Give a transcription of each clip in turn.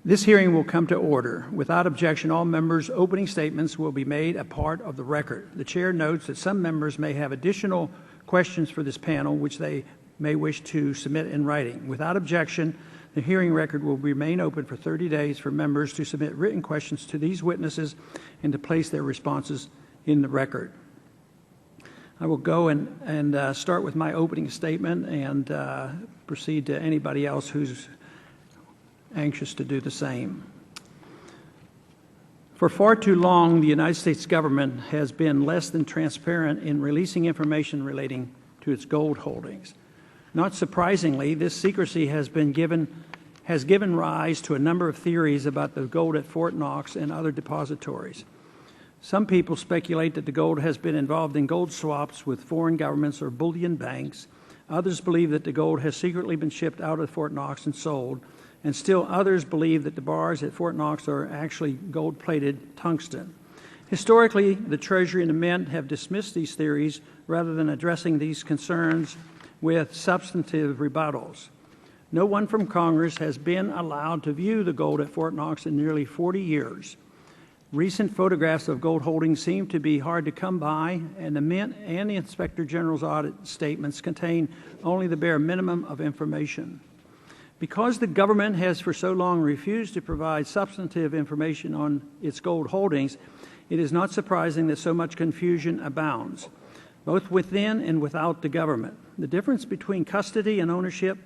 This hearing will come to order. Without objection, all members' opening statements will be made a part of the record. The Chair notes that some members may have additional questions for this panel, which they may wish to submit in writing. Without objection, the hearing record will remain open for 30 days for members to submit written questions to these witnesses and to place their responses in the record. I will go and start with my opening statement and proceed to anybody else who's anxious to do the same. For far too long, the United States government has been less than transparent in releasing information relating to its gold holdings. Not surprisingly, this secrecy has given rise to a number of theories about the gold at Fort Knox and other depositories. Some people speculate that the gold has been involved in gold swaps with foreign governments or bullion banks. Others believe that the gold has secretly been shipped out of Fort Knox and sold. And still others believe that the bars at Fort Knox are actually gold-plated tungsten. Historically, the Treasury and the Mint have dismissed these theories rather than addressing these concerns with substantive rebuttals. No one from Congress has been allowed to view the gold at Fort Knox in nearly 40 years. Recent photographs of gold holdings seem to be hard to come by, and the Mint and the Inspector General's audit statements contain only the bare minimum of information. Because the government has for so long refused to provide substantive information on its gold holdings, it is not surprising that so much confusion abounds, both within and without the government. The difference between custody and ownership,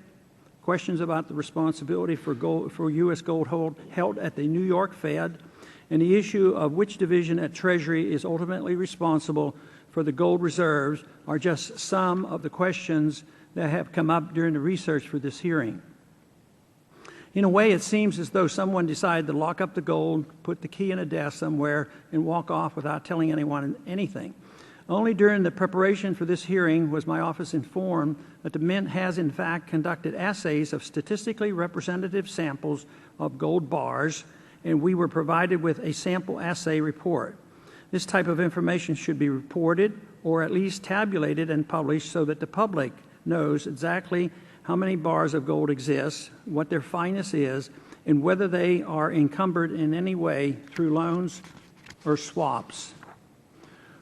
questions about the responsibility for U.S. gold held at the New York Fed, and the issue of which division at Treasury is ultimately responsible for the gold reserves are just some of the questions that have come up during the research for this hearing. In a way, it seems as though someone decided to lock up the gold, put the key in a desk somewhere, and walk off without telling anyone anything. Only during the preparation for this hearing was my office informed that the Mint has in fact conducted assays of statistically representative samples of gold bars, and we were provided with a sample assay report. This type of information should be reported or at least tabulated and published so that the public knows exactly how many bars of gold exist, what their fineness is, and whether they are encumbered in any way through loans or swaps.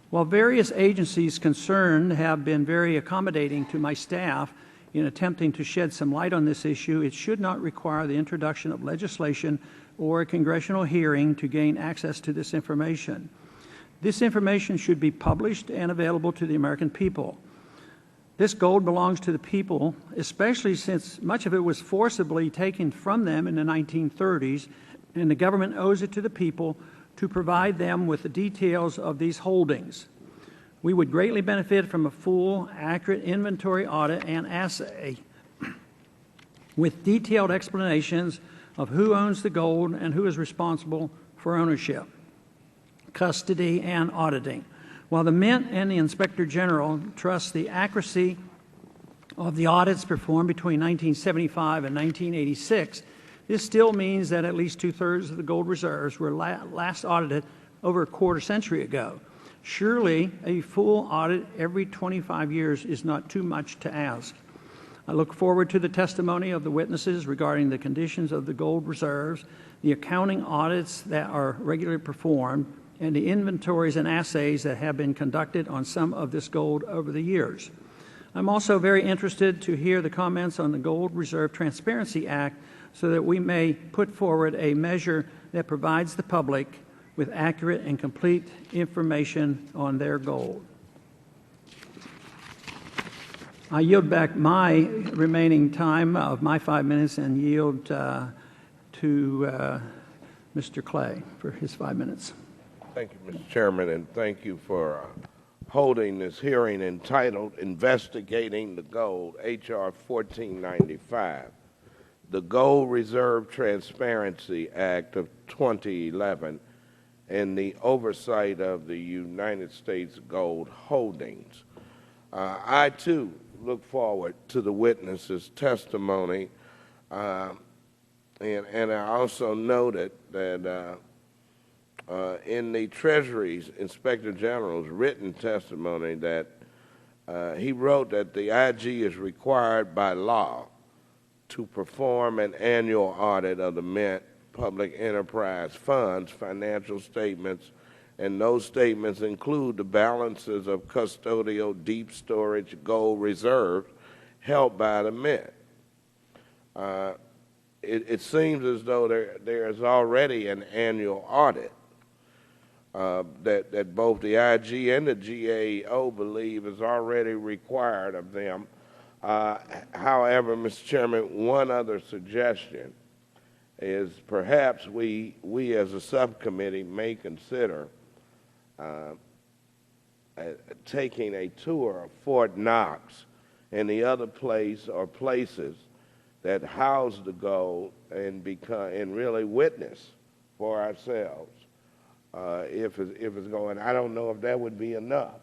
While various agencies concerned have been very accommodating to my staff in attempting to shed some light on this issue, it should not require the introduction of legislation or a congressional hearing to gain access to this information. This information should be published and available to the American people. This gold belongs to the people, especially since much of it was forcibly taken from them in the 1930s, and the government owes it to the people to provide them with the details of these holdings. We would greatly benefit from a full, accurate inventory audit and assay with detailed explanations of who owns the gold and who is responsible for ownership, custody, and auditing. While the Mint and the Inspector General trust the accuracy of the audits performed between 1975 and 1986, this still means that at least two-thirds of the gold reserves were last audited over a quarter century ago. Surely a full audit every 25 years is not too much to ask. I look forward to the testimony of the witnesses regarding the conditions of the gold reserves, the accounting audits that are regularly performed, and the inventories and assays that have been conducted on some of this gold over the years. I'm also very interested to hear the comments on the Gold Reserve Transparency Act so that we may put forward a measure that provides the public with accurate and complete information on their gold. I yield back my remaining time of my 5 minutes and yield to Mr. Clay for his 5 minutes. Thank you, Mr. Chairman, and thank you for holding this hearing entitled Investigating the Gold, H.R. 1495, the Gold Reserve Transparency Act of 2011, and the oversight of the United States gold holdings. I, too, look forward to the witnesses' testimony, and I also noted that in the Treasury's Inspector General's written testimony that he wrote that the IG is required by law to perform an annual audit of the Mint public enterprise funds, financial statements, and those statements include the balances of custodial deep storage gold reserves held by the Mint. It seems as though there is already an annual audit that both the IG and the GAO believe is already required of them. However, Mr. Chairman, one other suggestion is perhaps we as a subcommittee may consider taking a tour of Fort Knox and the other places that house the gold and really witness for ourselves if it's going. I don't know if that would be enough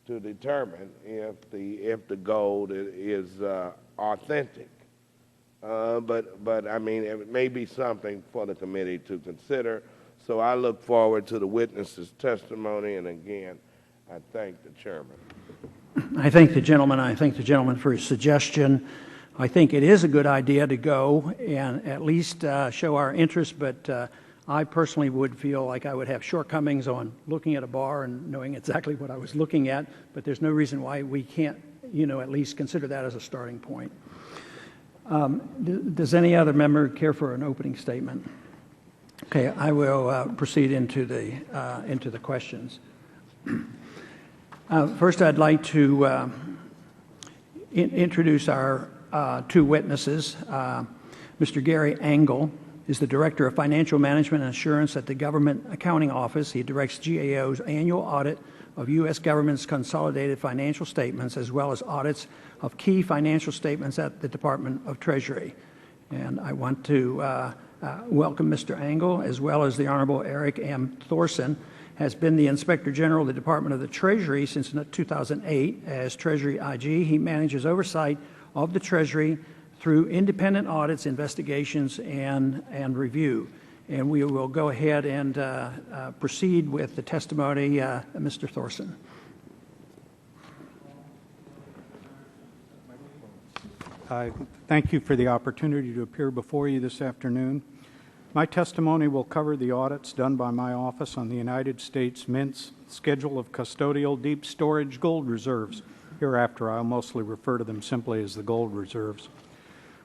to determine if the gold is authentic. But I mean, it may be something for the committee to consider. So I look forward to the witness's testimony, and again, I thank the chairman. I thank the gentleman for his suggestion. I think it is a good idea to go and at least show our interest, but I personally would feel like I would have shortcomings on looking at a bar and knowing exactly what I was looking at, but there's no reason why we can't, at least consider that as a starting point. Does any other member care for an opening statement? Okay, I will proceed into the questions. First, I'd like to introduce our two witnesses. Mr. Gary Engel is the Director of Financial Management and Assurance at the Government Accounting Office. He directs GAO's annual audit of U.S. government's consolidated financial statements, as well as audits of key financial statements at the Department of Treasury. And I want to welcome Mr. Engel, as well as the Honorable Eric M. Thorson, has been the Inspector General of the Department of the Treasury since 2008 as Treasury IG. He manages oversight of the Treasury through independent audits, investigations, and review. And we will go ahead and proceed with the testimony. Mr. Thorson. Thank you for the opportunity to appear before you this afternoon. My testimony will cover the audits done by my office on the United States Mint's schedule of custodial deep storage gold reserves. Hereafter, I'll mostly refer to them simply as the gold reserves.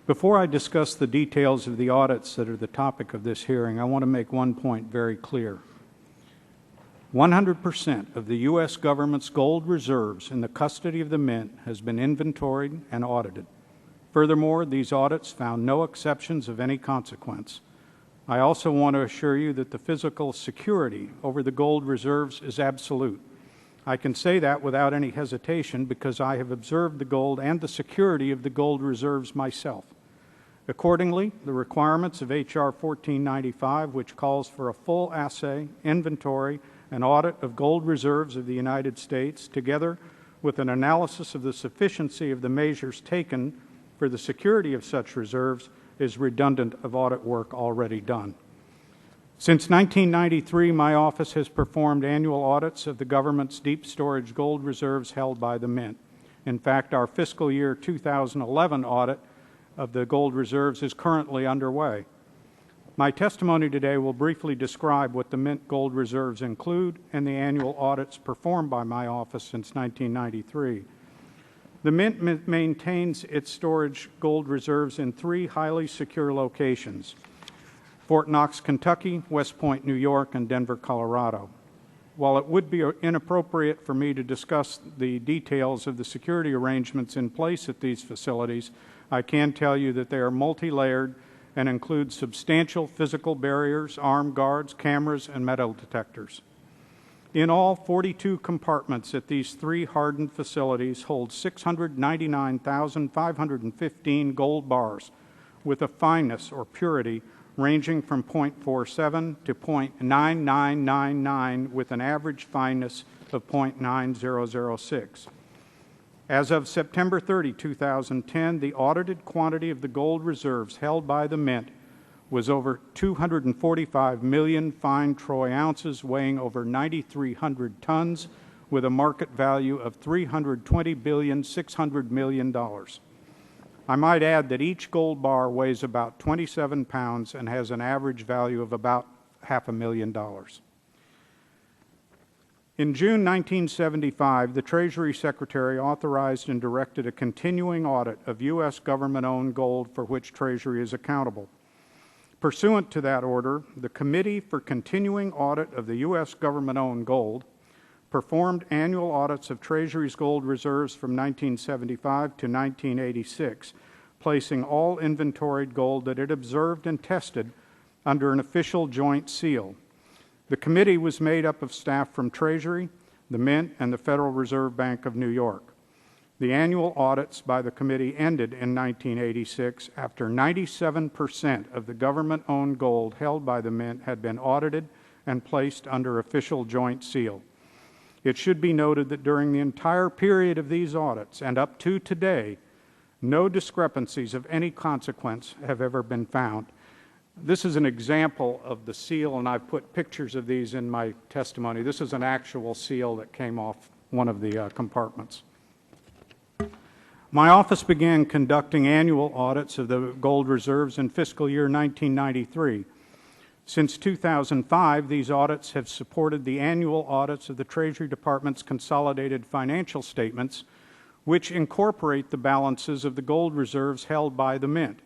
Before I discuss the details of the audits that are the topic of this hearing, I want to make one point very clear. 100% of the U.S. government's gold reserves in the custody of the Mint has been inventoried and audited. Furthermore, these audits found no exceptions of any consequence. I also want to assure you that the physical security over the gold reserves is absolute. I can say that without any hesitation because I have observed the gold and the security of the gold reserves myself. Accordingly, the requirements of H.R. 1495, which calls for a full assay, inventory, and audit of gold reserves of the United States, together with an analysis of the sufficiency of the measures taken for the security of such reserves, is redundant of audit work already done. Since 1993, my office has performed annual audits of the government's deep storage gold reserves held by the Mint. In fact, our fiscal year 2011 audit of the gold reserves is currently underway. My testimony today will briefly describe what the Mint gold reserves include and the annual audits performed by my office since 1993. The Mint maintains its storage gold reserves in three highly secure locations: Fort Knox, Kentucky, West Point, New York, and Denver, Colorado. While it would be inappropriate for me to discuss the details of the security arrangements in place at these facilities, I can tell you that they are multi-layered and include substantial physical barriers, armed guards, cameras, and metal detectors. In all, 42 compartments at these three hardened facilities hold 699,515 gold bars with a fineness or purity ranging from 0.47 to 0.9999 with an average fineness of 0.9006. As of September 30, 2010, the audited quantity of the gold reserves held by the Mint was over 245 million fine troy ounces, weighing over 9,300 tons, with a market value of $320,600,000,000. I might add that each gold bar weighs about 27 pounds and has an average value of about $500,000. In June 1975, the Treasury Secretary authorized and directed a continuing audit of U.S. government-owned gold for which Treasury is accountable. Pursuant to that order, the Committee for Continuing Audit of the U.S. Government-Owned Gold performed annual audits of Treasury's gold reserves from 1975 to 1986, placing all inventoried gold that it observed and tested under an official joint seal. The committee was made up of staff from Treasury, the Mint, and the Federal Reserve Bank of New York. The annual audits by the committee ended in 1986 after 97% of the government-owned gold held by the Mint had been audited and placed under official joint seal. It should be noted that during the entire period of these audits and up to today, no discrepancies of any consequence have ever been found. This is an example of the seal, and I've put pictures of these in my testimony. This is an actual seal that came off one of the compartments. My office began conducting annual audits of the gold reserves in fiscal year 1993. Since 2005, these audits have supported the annual audits of the Treasury Department's consolidated financial statements, which incorporate the balances of the gold reserves held by the Mint.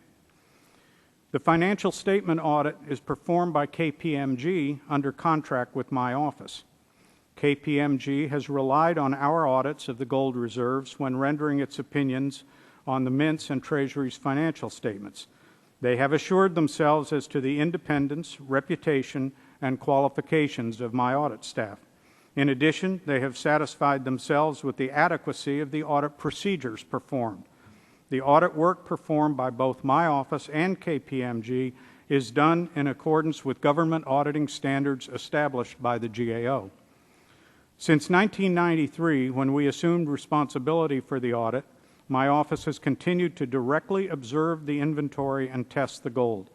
The financial statement audit is performed by KPMG under contract with my office. KPMG has relied on our audits of the gold reserves when rendering its opinions on the Mint's and Treasury's financial statements. They have assured themselves as to the independence, reputation, and qualifications of my audit staff. In addition, they have satisfied themselves with the adequacy of the audit procedures performed. The audit work performed by both my office and KPMG is done in accordance with government auditing standards established by the GAO. Since 1993, when we assumed responsibility for the audit, my office has continued to directly observe the inventory and test the gold.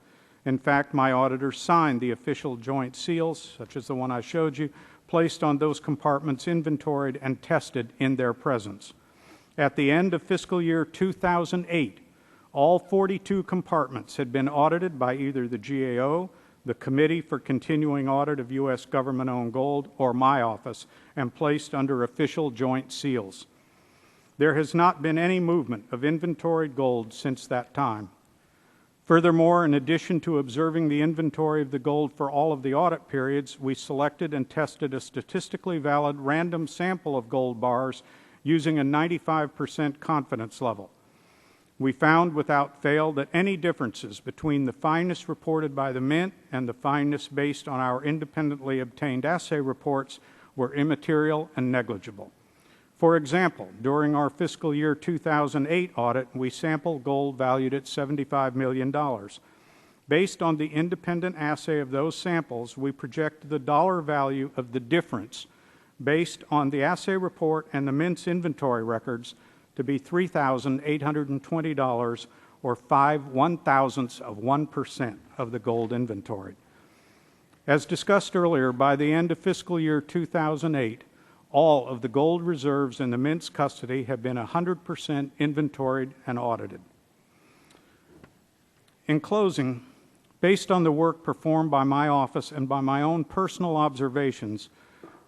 In fact, my auditors signed the official joint seals, such as the one I showed you, placed on those compartments inventoried and tested in their presence. At the end of fiscal year 2008, all 42 compartments had been audited by either the GAO, the Committee for Continuing Audit of U.S. Government-Owned Gold, or my office, and placed under official joint seals. There has not been any movement of inventoried gold since that time. Furthermore, in addition to observing the inventory of the gold for all of the audit periods, we selected and tested a statistically valid random sample of gold bars using a 95% confidence level. We found without fail that any differences between the fineness reported by the Mint and the fineness based on our independently obtained assay reports were immaterial and negligible. For example, during our fiscal year 2008 audit, we sampled gold valued at $75 million. Based on the independent assay of those samples, we projected the dollar value of the difference based on the assay report and the Mint's inventory records to be $3,820, or 5/1,000ths of 1% of the gold inventory. As discussed earlier, by the end of fiscal year 2008, all of the gold reserves in the Mint's custody have been 100% inventoried and audited. In closing, based on the work performed by my office and by my own personal observations,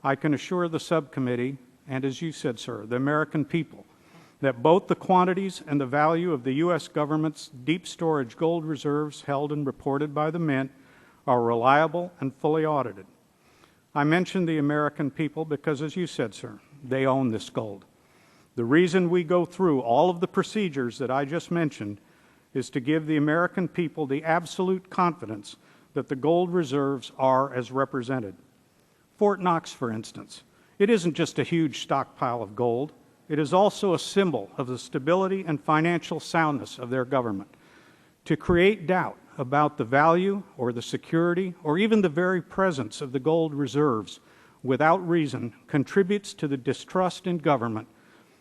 I can assure the subcommittee, and as you said, sir, the American people, that both the quantities and the value of the U.S. government's deep storage gold reserves held and reported by the Mint are reliable and fully audited. I mention the American people because, as you said, sir, they own this gold. The reason we go through all of the procedures that I just mentioned is to give the American people the absolute confidence that the gold reserves are as represented. Fort Knox, for instance, it isn't just a huge stockpile of gold. It is also a symbol of the stability and financial soundness of their government. To create doubt about the value or the security or even the very presence of the gold reserves without reason contributes to the distrust in government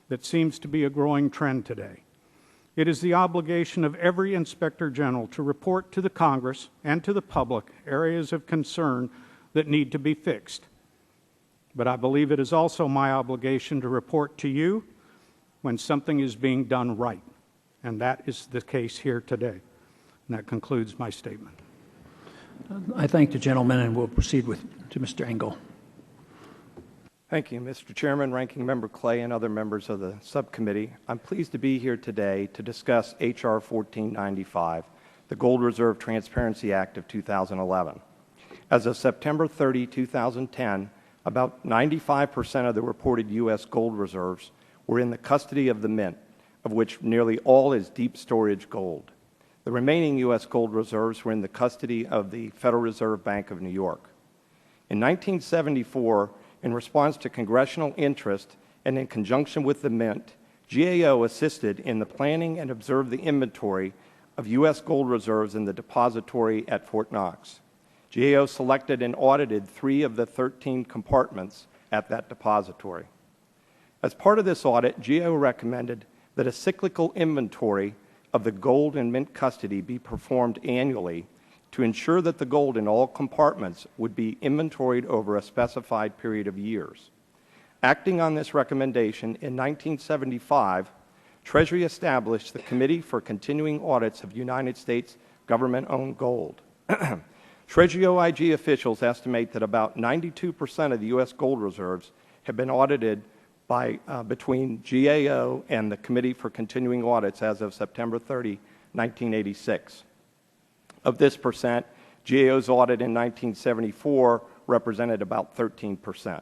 that seems to be a growing trend today. It is the obligation of every Inspector General to report to the Congress and to the public areas of concern that need to be fixed. But I believe it is also my obligation to report to you when something is being done right. and that is the case here today. And that concludes my statement. I thank the gentleman, and we'll proceed to Mr. Engel. Thank you, Mr. Chairman, Ranking Member Clay, and other members of the subcommittee. I'm pleased to be here today to discuss H.R. 1495, the Gold Reserve Transparency Act of 2011. As of September 30, 2010, about 95% of the reported U.S. gold reserves were in the custody of the Mint, of which nearly all is deep storage gold. The remaining U.S. gold reserves were in the custody of the Federal Reserve Bank of New York. In 1974, in response to congressional interest and in conjunction with the Mint, GAO assisted in the planning and observed the inventory of U.S. gold reserves in the depository at Fort Knox. GAO selected and audited 3 of the 13 compartments at that depository. As part of this audit, GAO recommended that a cyclical inventory of the gold in Mint custody be performed annually to ensure that the gold in all compartments would be inventoried over a specified period of years. Acting on this recommendation, in 1975, Treasury established the Committee for Continuing Audits of United States Government-Owned Gold. Treasury OIG officials estimate that about 92% of the U.S. gold reserves have been audited by, between GAO and the Committee for Continuing Audits as of September 30, 1986. Of this percent, GAO's audit in 1974 represented about 13%.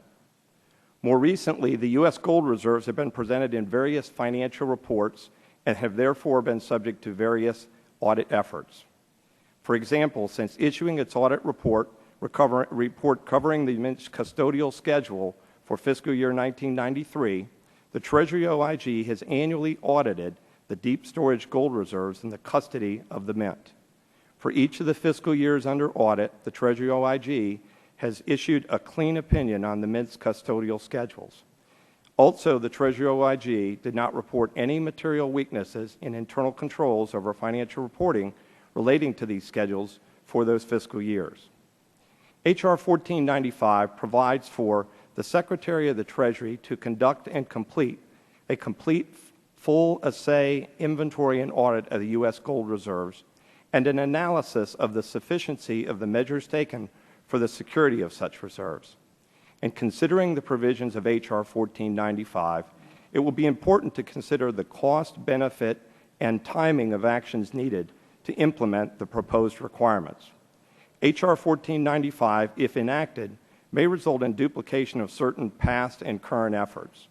More recently, the U.S. gold reserves have been presented in various financial reports and have therefore been subject to various audit efforts. For example, since issuing its audit report covering the Mint's custodial schedule for fiscal year 1993, the Treasury OIG has annually audited the deep storage gold reserves in the custody of the Mint. For each of the fiscal years under audit, the Treasury OIG has issued a clean opinion on the Mint's custodial schedules. Also, the Treasury OIG did not report any material weaknesses in internal controls over financial reporting relating to these schedules for those fiscal years. H.R. 1495 provides for the Secretary of the Treasury to conduct and complete a full assay, inventory, and audit of the U.S. gold reserves and an analysis of the sufficiency of the measures taken for the security of such reserves. In considering the provisions of H.R. 1495, it will be important to consider the cost, benefit, and timing of actions needed to implement the proposed requirements. H.R. 1495, if enacted, may result in duplication of certain past and current efforts.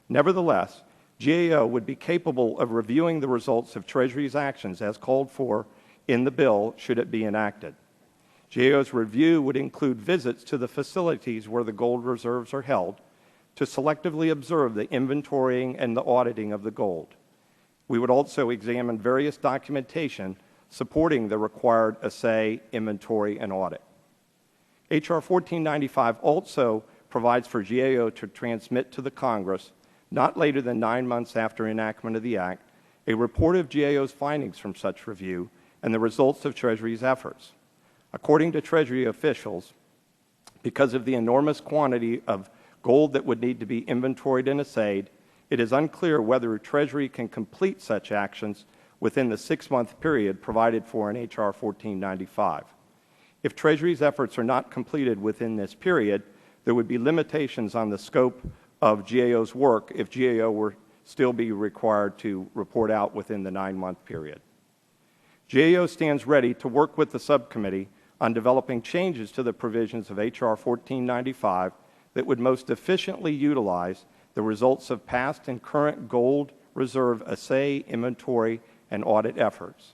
Nevertheless, GAO would be capable of reviewing the results of Treasury's actions as called for in the bill should it be enacted. GAO's review would include visits to the facilities where the gold reserves are held to selectively observe the inventorying and the auditing of the gold. We would also examine various documentation supporting the required assay, inventory, and audit. H.R. 1495 also provides for GAO to transmit to the Congress, not later than 9 months after enactment of the Act, a report of GAO's findings from such review and the results of Treasury's efforts. According to Treasury officials, because of the enormous quantity of gold that would need to be inventoried and assayed, it is unclear whether Treasury can complete such actions within the 6-month period provided for in H.R. 1495. If Treasury's efforts are not completed within this period, there would be limitations on the scope of GAO's work if GAO were still be required to report out within the 9-month period. GAO stands ready to work with the subcommittee on developing changes to the provisions of H.R. 1495 that would most efficiently utilize the results of past and current gold reserve assay, inventory, and audit efforts.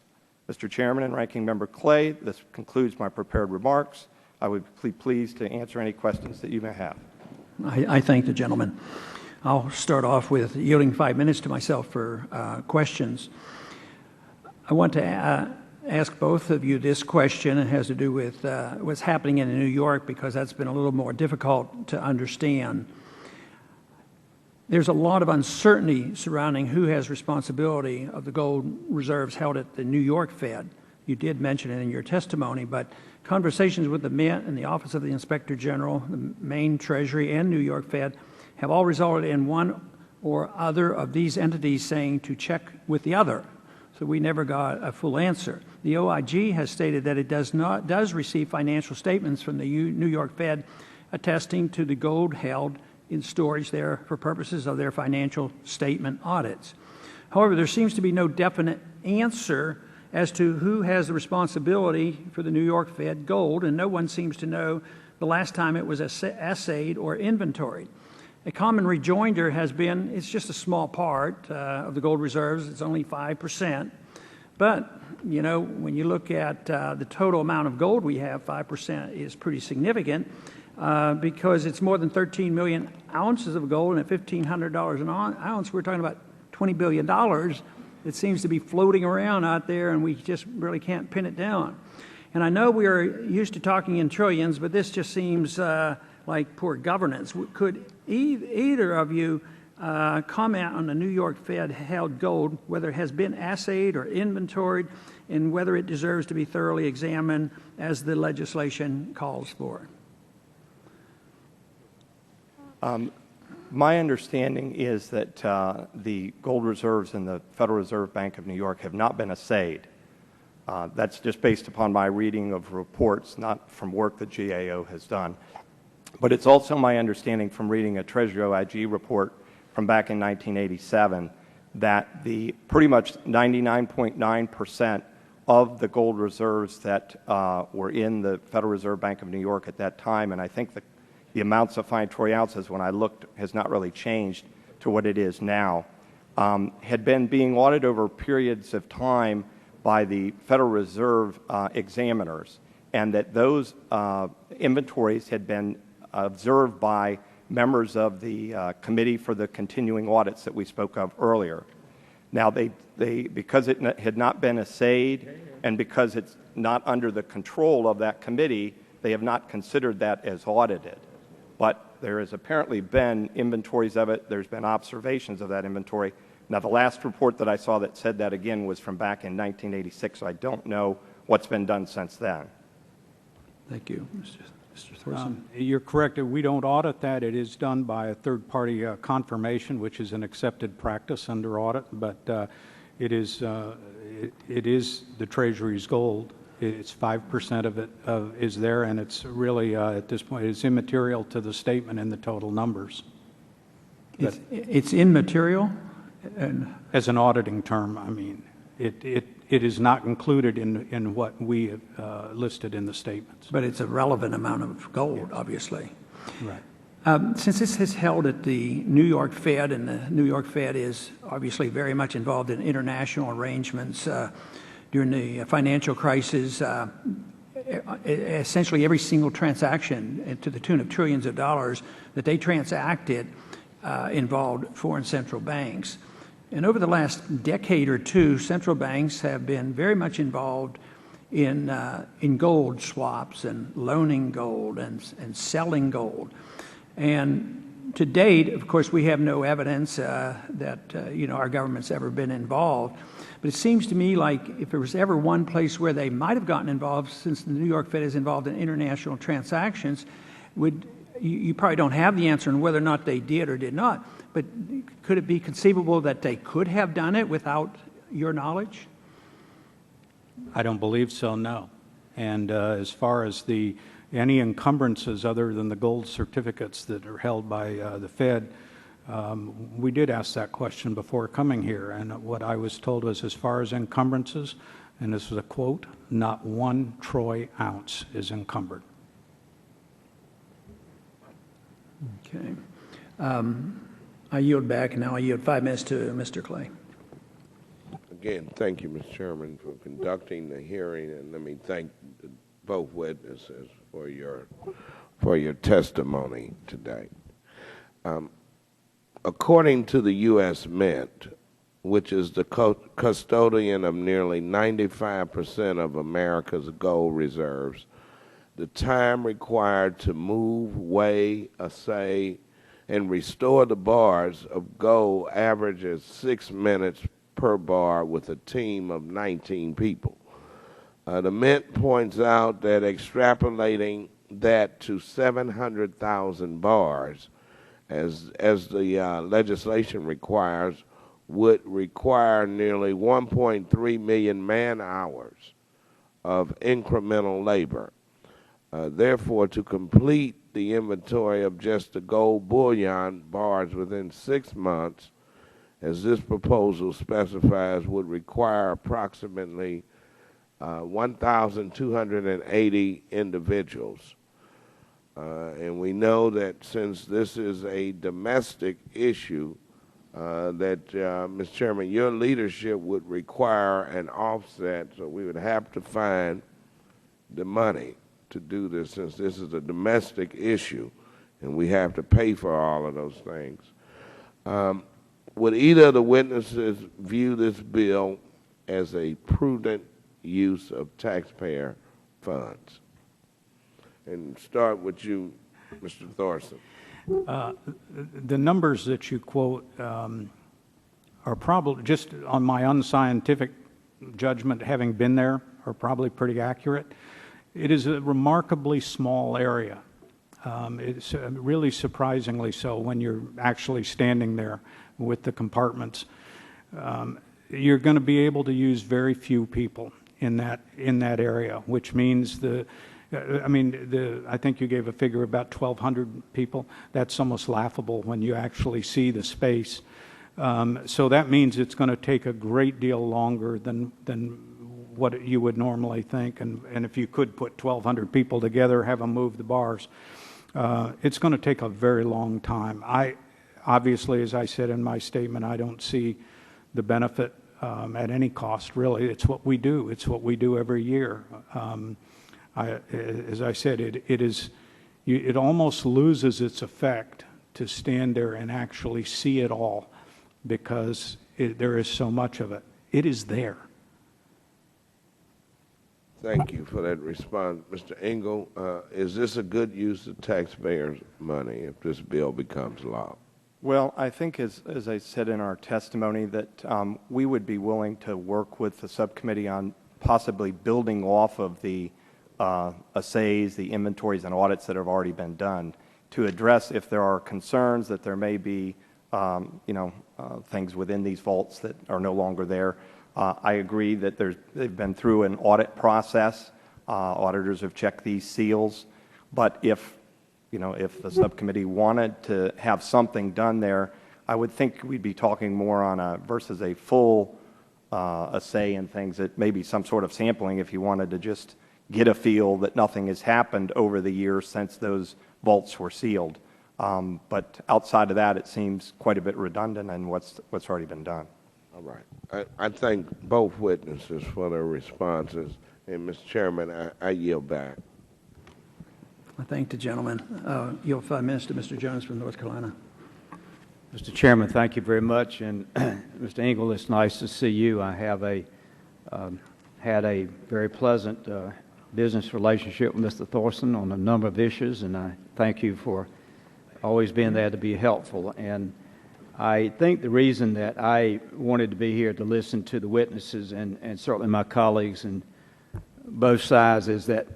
Mr. Chairman and Ranking Member Clay, this concludes my prepared remarks. I would be pleased to answer any questions that you may have. I thank the gentleman. I'll start off with yielding 5 minutes to myself for questions. I want to ask both of you this question. It has to do with what's happening in New York, because that's been a little more difficult to understand. There's a lot of uncertainty surrounding who has responsibility of the gold reserves held at the New York Fed. You did mention it in your testimony, but conversations with the Mint and the Office of the Inspector General, the Maine Treasury, and New York Fed have all resulted in one or other of these entities saying to check with the other. So we never got a full answer. The OIG has stated that it does receive financial statements from the New York Fed attesting to the gold held in storage there for purposes of their financial statement audits. However, there seems to be no definite answer as to who has the responsibility for the New York Fed gold, and no one seems to know the last time it was assayed or inventoried. A common rejoinder has been it's just a small part of the gold reserves. It's only 5%. But, you know, when you look at the total amount of gold we have, 5% is pretty significant because it's more than 13 million ounces of gold, and at $1,500 an ounce, we're talking about $20 billion. It seems to be floating around out there, and we just really can't pin it down. And I know we are used to talking in trillions, but this just seems like poor governance. Could either of you comment on the New York Fed held gold, whether it has been assayed or inventoried, and whether it deserves to be thoroughly examined as the legislation calls for? My understanding is that the gold reserves in the Federal Reserve Bank of New York have not been assayed. That's just based upon my reading of reports, not from work that GAO has done. But it's also my understanding from reading a Treasury OIG report from back in 1987 that the pretty much 99.9% of the gold reserves that were in the Federal Reserve Bank of New York at that time, and I think the amounts of fine troy ounces when I looked has not really changed to what it is now, had been being audited over periods of time by the Federal Reserve examiners, and that those inventories had been observed by members of the Committee for the Continuing Audits that we spoke of earlier. Now, because it had not been assayed and because it's not under the control of that committee, they have not considered that as audited. But there has apparently been inventories of it. There's been observations of that inventory. Now, the last report that I saw that said that again was from back in 1986, so I don't know what's been done since then. Thank you, Mr. Thorson. You're correct. We don't audit that. It is done by a third-party confirmation, which is an accepted practice under audit. But it is the Treasury's gold. It's 5% of it is there, and it's really at this point it's immaterial to the statement in the total numbers. It's immaterial, and as an auditing term, I mean, it is not included in what we listed in the statements. But it's a relevant amount of gold, yes. Obviously. Right. Since this is held at the New York Fed, and the New York Fed is obviously very much involved in international arrangements during the financial crisis, essentially every single transaction to the tune of trillions of dollars that they transacted involved foreign central banks. And over the last decade or two, central banks have been very much involved in gold swaps and loaning gold and selling gold. And to date, of course, we have no evidence that our government's ever been involved. But it seems to me like if there was ever one place where they might have gotten involved, since the New York Fed is involved in international transactions, you probably don't have the answer on whether or not they did or did not. But could it be conceivable that they could have done it without your knowledge? I don't believe so, no. And as far as any encumbrances other than the gold certificates that are held by the Fed, we did ask that question before coming here, and what I was told was as far as encumbrances, and this was a quote, not one troy ounce is encumbered. Okay. I yield back, and now I yield 5 minutes to Mr. Clay. Again, thank you, Mr. Chairman, for conducting the hearing, and let me thank both witnesses for your testimony today. According to the U.S. Mint, which is the custodian of nearly 95% of America's gold reserves, the time required to move, weigh, assay, and restore the bars of gold averages 6 minutes per bar with a team of 19 people. The Mint points out that extrapolating that to 700,000 bars, as the legislation requires, would require nearly 1.3 million man-hours of incremental labor. Therefore, to complete the inventory of just the gold bullion bars within 6 months, as this proposal specifies, would require approximately 1,280 individuals. And we know that since this is a domestic issue, that, Mr. Chairman, your leadership would require an offset, so we would have to find the money to do this, since this is a domestic issue, and we have to pay for all of those things. Would either of the witnesses view this bill as a prudent use of taxpayer funds? And start with you, Mr. Thorson. The numbers that you quote are probably, just on my unscientific judgment, having been there, are probably pretty accurate. It is a remarkably small area. It's really surprisingly so when you're actually standing there with the compartments. You're going to be able to use very few people in that area, which means I think you gave a figure about 1,200 people. That's almost laughable when you actually see the space. So that means it's going to take a great deal longer than what you would normally think. And if you could put 1,200 people together, have them move the bars, it's going to take a very long time. Obviously, as I said in my statement, I don't see the benefit at any cost, really. It's what we do. It's what we do every year. As I said, it almost loses its effect to stand there and actually see it all, because there is so much of it. It is there. Thank you for that response. Mr. Engel, is this a good use of taxpayers' money if this bill becomes law? Well, I think, as I said in our testimony, that we would be willing to work with the subcommittee on possibly building off of the assays, the inventories and audits that have already been done, to address if there are concerns that there may be things within these vaults that are no longer there. I agree that they've been through an audit process. Auditors have checked these seals. But if the subcommittee wanted to have something done there, I would think we'd be talking more on versus a full assay and things, that maybe some sort of sampling if you wanted to just get a feel that nothing has happened over the years since those vaults were sealed. But outside of that, it seems quite a bit redundant in what's already been done. All right. I thank both witnesses for their responses. And, Mr. Chairman, I yield back. I thank the gentleman. Yield 5 minutes to Mr. Jones from North Carolina. Mr. Chairman, thank you very much. And Mr. Engel, it's nice to see you. I have had a very pleasant business relationship with Mr. Thorson on a number of issues, and I thank you for always being there to be helpful. And I think the reason that I wanted to be here to listen to the witnesses and certainly my colleagues and both sides is that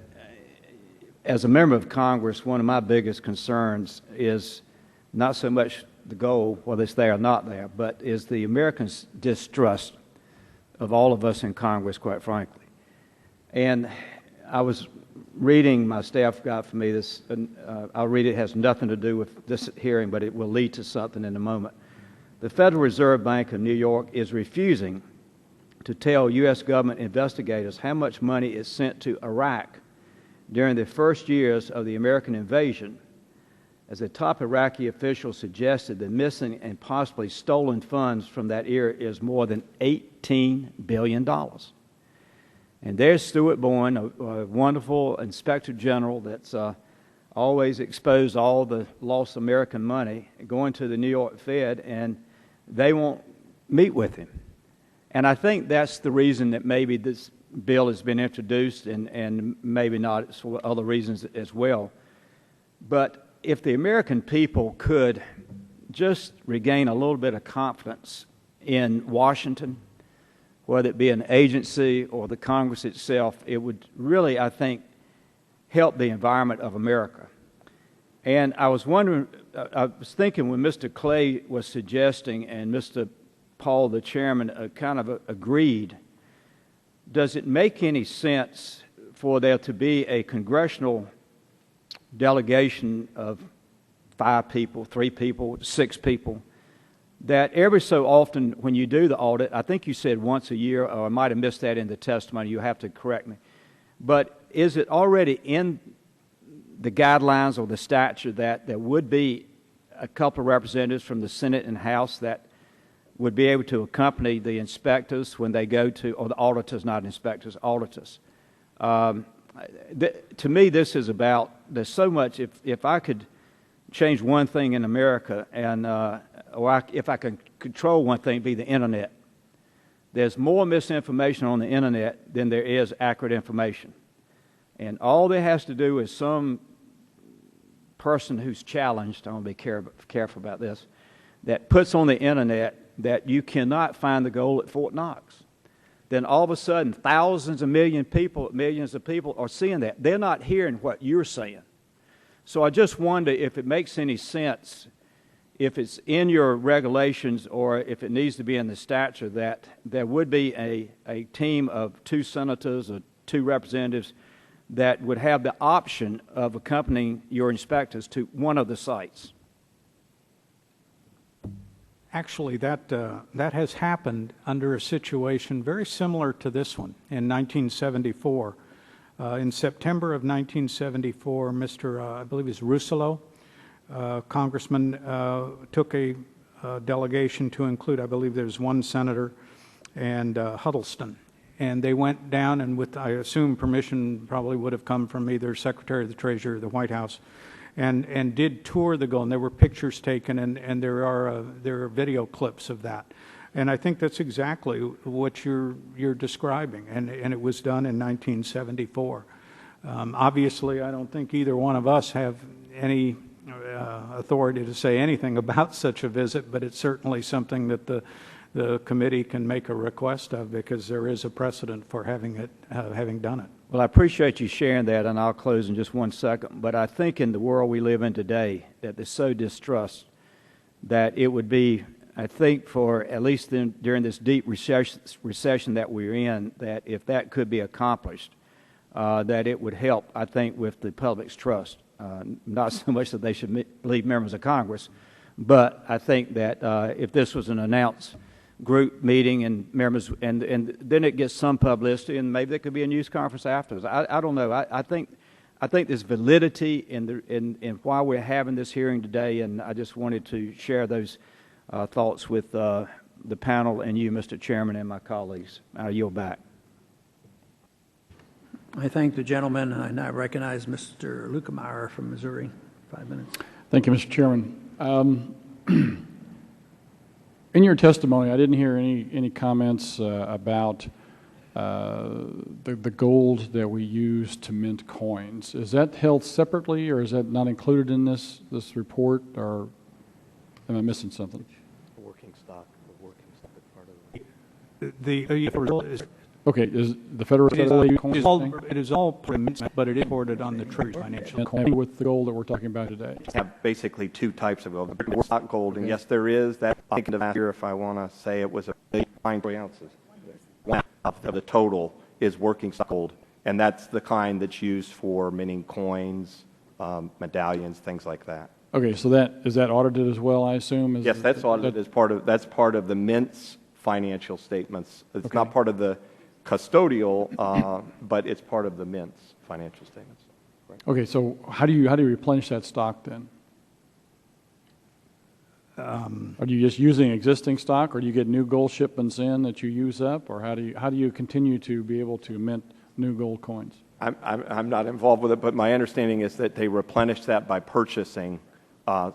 as a member of Congress, one of my biggest concerns is not so much the goal, whether it's there or not there, but is the Americans' distrust of all of us in Congress, quite frankly. And I was reading, my staff got for me this, I'll read it, has nothing to do with this hearing, but it will lead to something in a moment. The Federal Reserve Bank of New York is refusing to tell U.S. government investigators how much money is sent to Iraq during the first years of the American invasion, as a top Iraqi official suggested the missing and possibly stolen funds from that era is more than $18 billion. And there's Stuart Boyne, a wonderful inspector general that's always exposed all the lost American money, going to the New York Fed, and they won't meet with him. And I think that's the reason that maybe this bill has been introduced, and maybe not for other reasons as well. But if the American people could just regain a little bit of confidence in Washington, whether it be an agency or the Congress itself, it would really, I think, help the environment of America. And I was wondering, I was thinking when Mr. Clay was suggesting and Mr. Paul, the chairman, kind of agreed, does it make any sense for there to be a congressional delegation of 5 people, 3 people, 6 people, that every so often when you do the audit, I think you said once a year, or I might have missed that in the testimony, you have to correct me, but is it already in the guidelines or the statute that there would be a couple of representatives from the Senate and House that would be able to accompany the inspectors when they go to, or the auditors, not inspectors, auditors? To me, this is about, there's so much, if I could change one thing in America, and if I could control one thing, it'd be the internet. There's more misinformation on the internet than there is accurate information. And all there has to do is some person who's challenged, I want to be careful about this, that puts on the internet that you cannot find the gold at Fort Knox. Then all of a sudden, thousands of millions of people are seeing that. They're not hearing what you're saying. So I just wonder if it makes any sense, if it's in your regulations or if it needs to be in the statute, that there would be a team of 2 senators or 2 representatives that would have the option of accompanying your inspectors to one of the sites. Actually, that has happened under a situation very similar to this one in 1974. In September of 1974, I believe it's Russello, congressman, took a delegation to include, I believe there's 1 senator, and Huddleston. And they went down, and with, I assume, permission probably would have come from either Secretary of the Treasury or the White House, and did tour the gold. And there were pictures taken, and there are video clips of that. And I think that's exactly what you're describing, and it was done in 1974. Obviously, I don't think either one of us have any authority to say anything about such a visit, but it's certainly something that the committee can make a request of, because there is a precedent for having done it. Well, I appreciate you sharing that, and I'll close in just 1 second. But I think in the world we live in today, that there's so distrust, that it would be, I think, for at least during this deep recession that we're in, that if that could be accomplished, that it would help, I think, with the public's trust. Not so much that they should leave members of Congress, but I think that if this was an announced group meeting and members, and then it gets some publicity, and maybe there could be a news conference afterwards. I don't know. I think there's validity in why we're having this hearing today, and I just wanted to share those thoughts with the panel and you, Mr. Chairman, and my colleagues. I yield back. I thank the gentleman, and I now recognize Mr. Lukemeyer from Missouri. 5 minutes. Thank you, Mr. Chairman. In your testimony, I didn't hear any comments about the gold that we use to mint coins. Is that held separately, or is that not included in this report, or am I missing something? The working stock is part of it. Okay, is the Federal It is all permitted, but it is reported on the Treasury financial coin with the gold that we're talking about today. Have basically 2 types of gold. Stock gold, and yes, there is that. I think last year, if I want to say it was 9 ounces. 1 ounce of the total is working stock gold, and that's the kind that's used for minting coins, medallions, things like that. Okay, so is that audited as well, I assume? Yes, that's audited as part of the Mint's financial statements. It's not part of the custodial, but it's part of the Mint's financial statements. Right. Okay, so how do you replenish that stock then? Are you just using existing stock, or do you get new gold shipments in that you use up, or how do you continue to be able to mint new gold coins? I'm not involved with it, but my understanding is that they replenish that by purchasing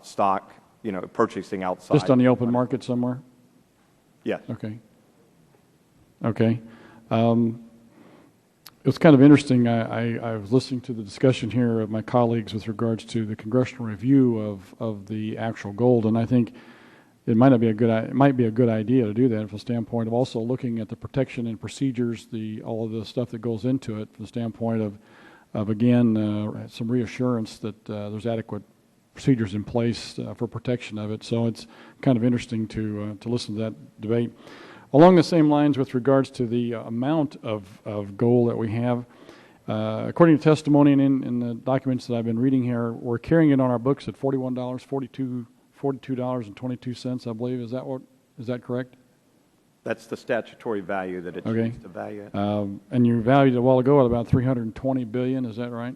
stock, purchasing outside. Just on the open market somewhere? Yes. Okay. It was kind of interesting. I was listening to the discussion here of my colleagues with regards to the congressional review of the actual gold, and I think it might be a good idea to do that from the standpoint of also looking at the protection and procedures, all of the stuff that goes into it, from the standpoint of again some reassurance that there's adequate procedures in place for protection of it. So it's kind of interesting to listen to that debate. Along the same lines with regards to the amount of gold that we have, according to testimony and in the documents that I've been reading here, we're carrying it on our books at $42.22, I believe. Is that correct? That's the statutory value that it's Okay. used to value it And you valued it a while ago at about $320 billion, is that right?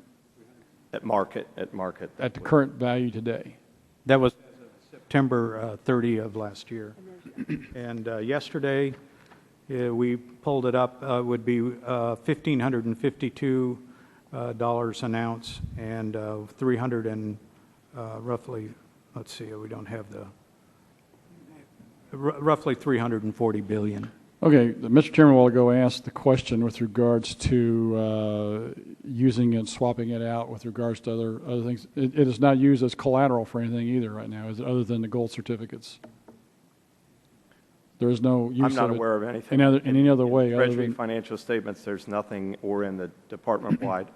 at market. At the current value today? That was September 30 of last year. And yesterday, we pulled it up, would be $1,552 an ounce, and 300 and roughly, let's see, we don't have the, roughly 340 billion. Okay, Mr. Chairman, a while ago asked the question with regards to using it, swapping it out with regards to other things. It is not used as collateral for anything either right now, is it, other than the gold certificates? There is no use of it? I'm not aware of anything. In any other way other Treasury than... financial statements, there's nothing, or in the department-wide,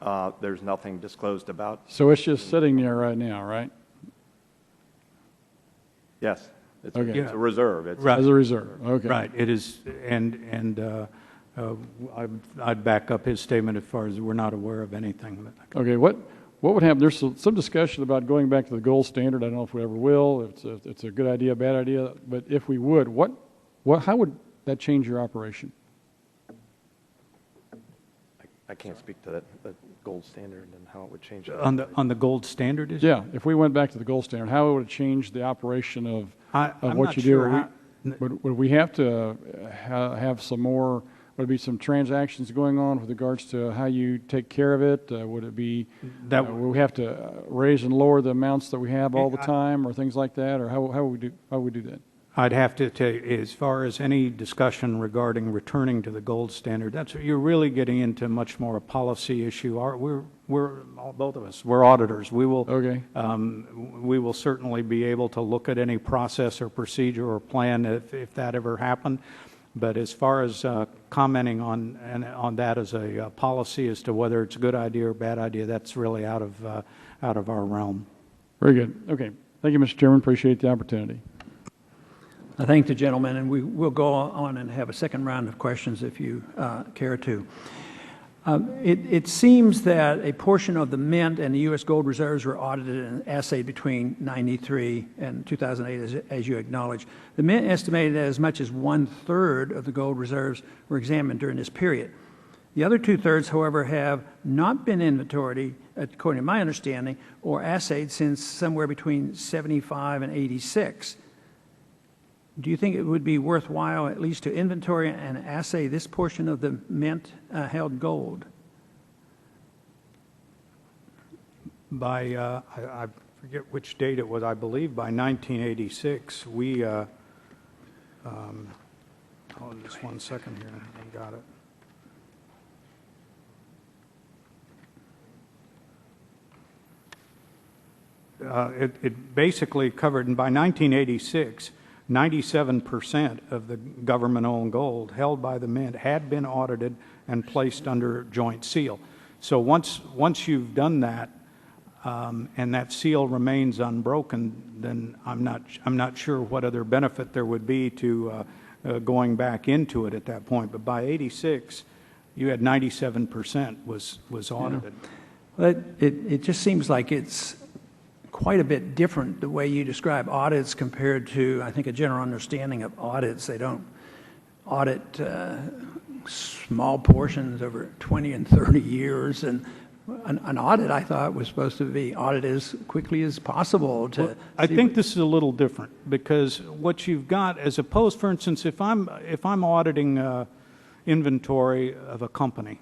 there's nothing disclosed about. So it's just sitting there right now, right? Yes. It's Okay. it's a reserve. It's Right. As a reserve, okay. Right, it is, I'd back up his statement as far as we're not aware of anything. Okay, what would happen, there's some discussion about going back to the gold standard. I don't know if we ever will, if it's a good idea, bad idea, but if we would, how would that change your operation? I can't speak to the gold standard and how it would change it. On the gold standard issue? Yeah, if we went back to the gold standard, how would it change the operation of I'm what not you sure do? Would we have to have some more, would it be some transactions going on with regards to how you take care of it? Would it be, That would we have to raise and lower the amounts that we have all the time or things like that? Or how would we do that? I'd have to tell you, as far as any discussion regarding returning to the gold standard, you're really getting into much more a policy issue. Both of us, we're auditors. We will, Okay. we will certainly be able to look at any process or procedure or plan if that ever happened. But as far as commenting on that as a policy as to whether it's a good idea or bad idea, that's really out of our realm. Very good. Okay. Thank you, Mr. Chairman. Appreciate the opportunity. I thank the gentleman, and we will go on and have a second round of questions if you care to. It seems that a portion of the Mint and the U.S. gold reserves were audited and assayed between 93 and 2008, as you acknowledge. The Mint estimated that as much as 1/3 of the gold reserves were examined during this period. The other 2/3, however, have not been inventoried, according to my understanding, or assayed since somewhere between 75 and 86. Do you think it would be worthwhile at least to inventory and assay this portion of the Mint held gold? By, I forget which date it was, I believe by 1986, we, hold on just one second here, I got it. It basically covered, and by 1986, 97% of the government-owned gold held by the Mint had been audited and placed under joint seal. So once you've done that, and that seal remains unbroken, then I'm not sure what other benefit there would be to going back into it at that point. But by 86, you had 97% was audited. Well, it just seems like it's quite a bit different the way you describe audits compared to, I think, a general understanding of audits. They don't audit small portions over 20 and 30 years. And an audit, I thought, was supposed to be audited as quickly as possible. I think this is a little different because what you've got, as opposed, for instance, if I'm auditing inventory of a company,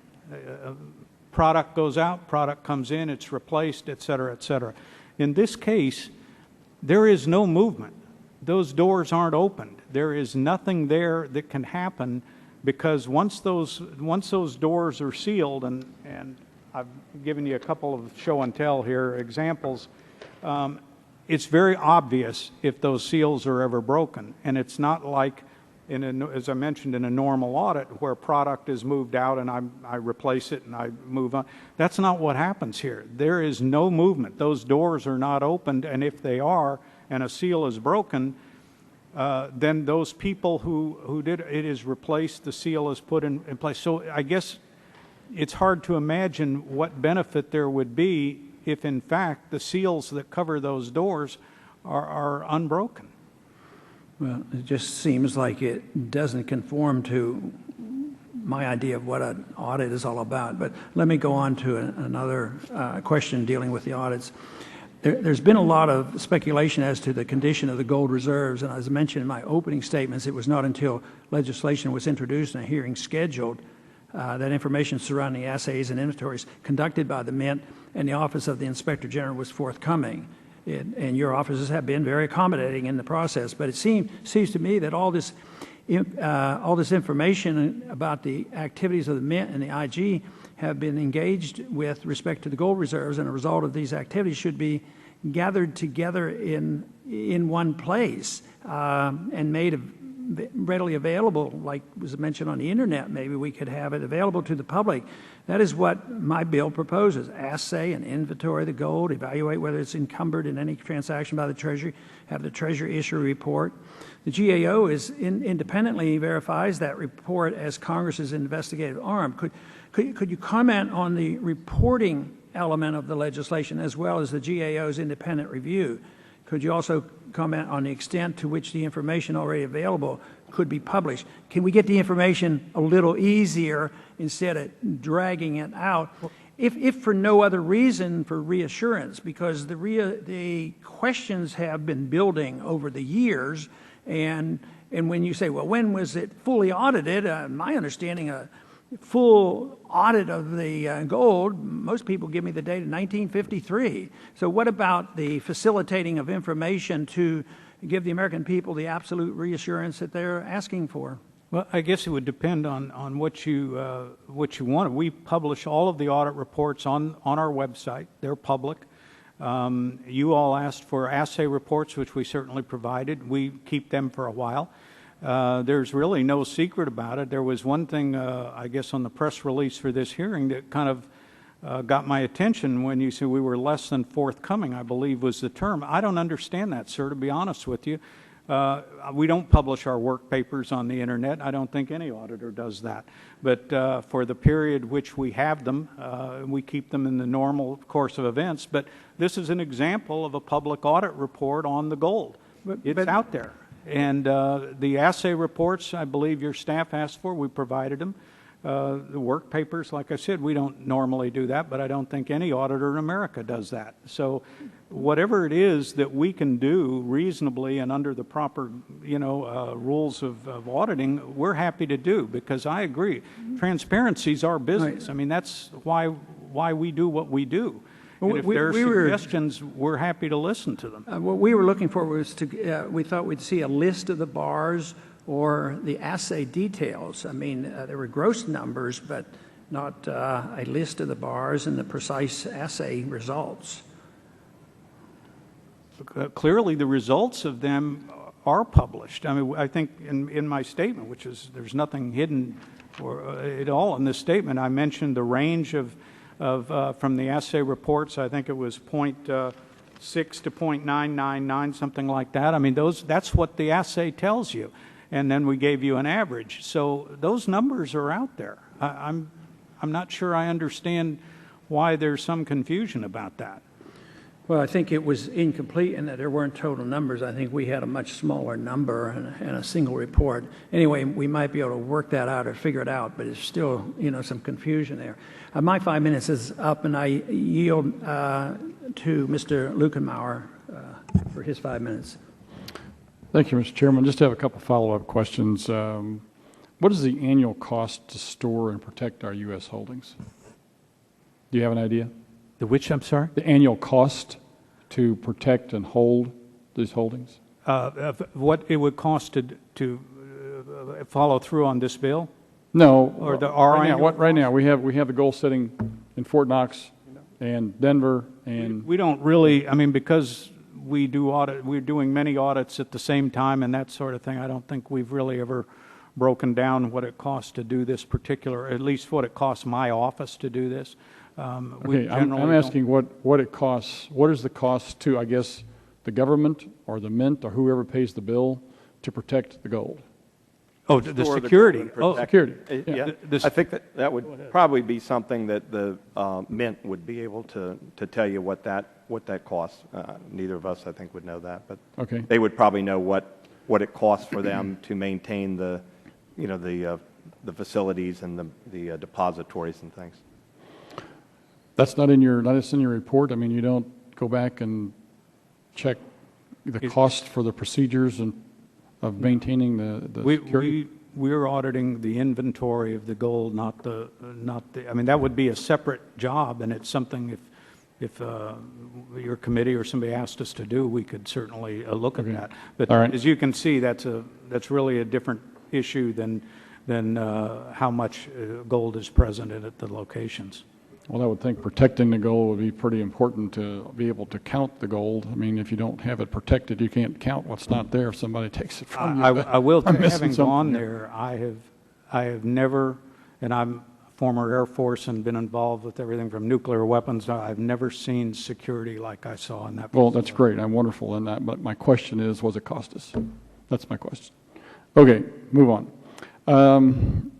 product goes out, product comes in, it's replaced, et cetera, et cetera. In this case, there is no movement. Those doors aren't opened. There is nothing there that can happen because once those doors are sealed, and I've given you a couple of show and tell here examples, it's very obvious if those seals are ever broken. And it's not like as I mentioned, in a normal audit where product is moved out and I replace it and I move on. That's not what happens here. There is no movement. Those doors are not opened, and if they are and a seal is broken, then those people who did it is replaced, the seal is put in place. So I guess it's hard to imagine what benefit there would be if, in fact, the seals that cover those doors are unbroken. Well, it just seems like it doesn't conform to my idea of what an audit is all about. But let me go on to another question dealing with the audits. There's been a lot of speculation as to the condition of the gold reserves, and as I mentioned in my opening statements, it was not until legislation was introduced and a hearing scheduled that information surrounding assays and inventories conducted by the Mint and the Office of the Inspector General was forthcoming. And your offices have been very accommodating in the process. But it seems to me that all this information about the activities of the Mint and the IG have been engaged with respect to the gold reserves, and a result of these activities should be gathered together in one place and made readily available, like was mentioned on the internet. Maybe we could have it available to the public. That is what my bill proposes. Assay and inventory the gold, evaluate whether it's encumbered in any transaction by the Treasury, have the Treasury issue a report. The GAO independently verifies that report as Congress's investigative arm. Could you comment on the reporting element of the legislation as well as the GAO's independent review? Could you also comment on the extent to which the information already available could be published? Can we get the information a little easier instead of dragging it out, if for no other reason, for reassurance, because the questions have been building over the years, and when you say, well, when was it fully audited? My understanding, a full audit of the gold, most people give me the date of 1953. So what about the facilitating of information to give the American people the absolute reassurance that they're asking for? Well, I guess it would depend on what you wanted. We publish all of the audit reports on our website. They're public. You all asked for assay reports, which we certainly provided. We keep them for a while. There's really no secret about it. There was one thing, I guess, on the press release for this hearing that kind of got my attention when you said we were less than forthcoming, I believe was the term. I don't understand that, sir, to be honest with you. We don't publish our work papers on the internet. I don't think any auditor does that. But for the period which we have them, we keep them in the normal course of events. But this is an example of a public audit report on the gold. It's out there. And the assay reports, I believe your staff asked for, we provided them. The work papers, like I said, we don't normally do that, but I don't think any auditor in America does that. So whatever it is that we can do reasonably and under the proper, rules of auditing, we're happy to do, because I agree. Transparency is our business. Right. I mean, that's why we do what we do. And if We there are were- suggestions, we're happy to listen to them. What we were looking for was we thought we'd see a list of the bars or the assay details. I mean, there were gross numbers, but not a list of the bars and the precise assay results. Clearly, the results of them are published. I mean, I think in my statement, which is there's nothing hidden at all in this statement, I mentioned the range of from the assay reports. I think it was 0.6 to 0.999, something like that. I mean, that's what the assay tells you. And then we gave you an average. So those numbers are out there. I'm not sure I understand why there's some confusion about that. Well, I think it was incomplete in that there weren't total numbers. I think we had a much smaller number and a single report. Anyway, we might be able to work that out or figure it out, but it's still, some confusion there. My 5 minutes is up, and I yield to Mr. Lukenmauer for his 5 minutes. Thank you, Mr. Chairman. Just have a couple follow-up questions. What is the annual cost to store and protect our U.S. holdings? Do you have an idea? The which, I'm sorry? The annual cost to protect and hold these holdings? What it would cost to follow through on this bill? No. Or right now we have the goal setting in Fort Knox and Denver and we don't really, I mean, because we do we're doing many audits at the same time and that sort of thing. I don't think we've really ever broken down what it costs to do this particular, at least what it costs my office to do this. Okay, I'm asking what it costs, what is the cost to, I guess, the government or the mint or whoever pays the bill to protect the gold? Oh, the Store security. gold and Oh, protect security. it. Yeah, This- I think that would probably be something that the Mint would be able to tell you what that costs. Neither of us, I think, would know that, but Okay. they would probably know what it costs for them to maintain the facilities and the depositories and things. That's not in your report? I mean, you don't go back and check the cost for the procedures and of maintaining the security? We're auditing the inventory of the gold, not the, I mean, that would be a separate job, and it's something if your committee or somebody asked us to do, we could certainly look at Okay. that. But All right. as you can see, that's really a different issue than how much gold is present at the locations. Well, I would think protecting the gold would be pretty important to be able to count the gold. I mean, if you don't have it protected, you can't count what's not there if somebody takes it from you. I will tell I'm you, missing having something gone here. there, I have never, and I'm former Air Force and been involved with everything from nuclear weapons. I've never seen security like I saw in that. Well, that's great. I'm wonderful in that. But my question is, what's it cost us? That's my question. Okay, move on.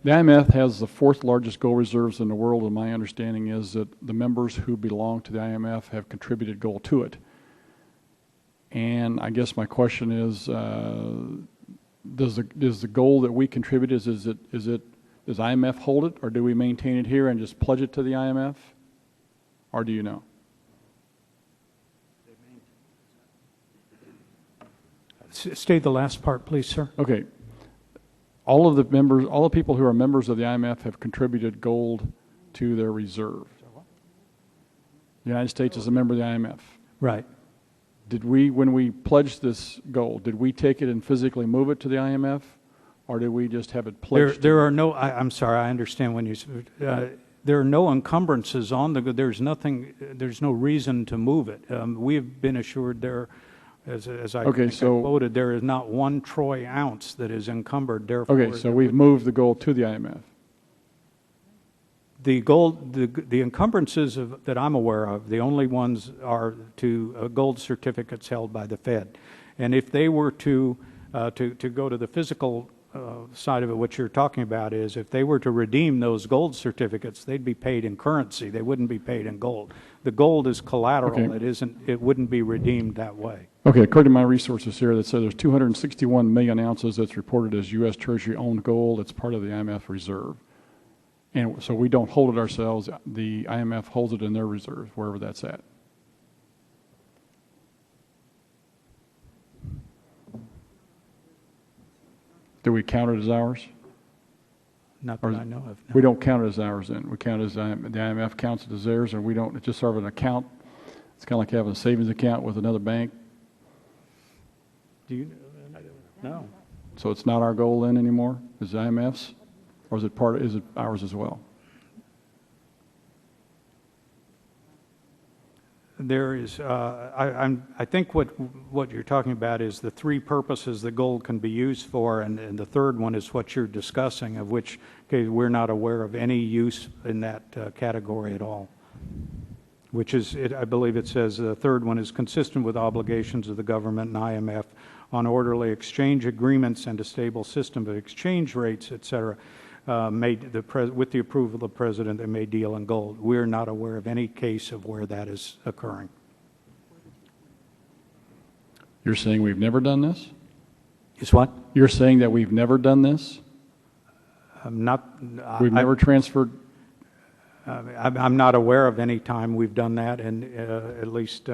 The IMF has the fourth largest gold reserves in the world, and my understanding is that the members who belong to the IMF have contributed gold to it. And I guess my question is, does the gold that we contribute, does IMF hold it, or do we maintain it here and just pledge it to the IMF? Or do you know? State the last part, please, sir. Okay. All of the members, all the people who are members of the IMF have contributed gold to their reserve. The United States is a member of the IMF. Right. Did we, when we pledged this gold, did we take it and physically move it to the IMF, or did we just have it pledged? There are no, I'm sorry, I understand when you, there are no encumbrances on the, there's nothing, there's no reason to move it. We've been assured there, as I Okay, think I so- quoted, there is not 1 troy ounce that is encumbered, therefore. Okay, so we've moved the gold to the IMF. The gold, the encumbrances that I'm aware of, the only ones are to gold certificates held by the Fed. And if they were to go to the physical side of it, what you're talking about is if they were to redeem those gold certificates, they'd be paid in currency. They wouldn't be paid in gold. The gold is collateral. Okay. It wouldn't be redeemed that way. Okay, according to my resources here, that say there's 261 million ounces that's reported as U.S. Treasury-owned gold. It's part of the IMF reserve. And so we don't hold it ourselves. The IMF holds it in their reserve, wherever that's at. Do we count it as ours? Not Or that I know of. No. We don't count it as ours then. We count it as the IMF counts it as theirs, and we don't, it's just sort of an account. It's kind of like having a savings account with another bank. Do you? No. So it's not our goal then anymore? Is it IMF's? Or is it ours as well? There is, I think what you're talking about is the 3 purposes that gold can be used for, and the third one is what you're discussing, of which we're not aware of any use in that category at all. Which is, I believe it says the third one is consistent with obligations of the government and IMF on orderly exchange agreements and a stable system of exchange rates, et cetera. With the approval of the President, they may deal in gold. We're not aware of any case of where that is occurring. You're saying we've never done this? Is what? You're saying that we've never done this? We've never transferred? I'm not aware of any time we've done that, and at least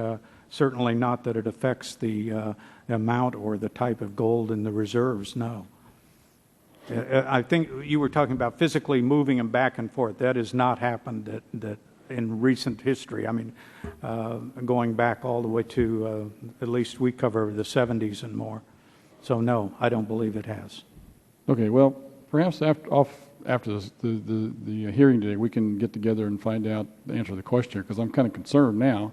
certainly not that it affects the amount or the type of gold in the reserves, no. I think you were talking about physically moving them back and forth. That has not happened that in recent history. I mean, going back all the way to at least we cover the 70s and more. So no, I don't believe it has. Okay, well, perhaps after this, the hearing today, we can get together and find out the answer to the question, because I'm kind of concerned now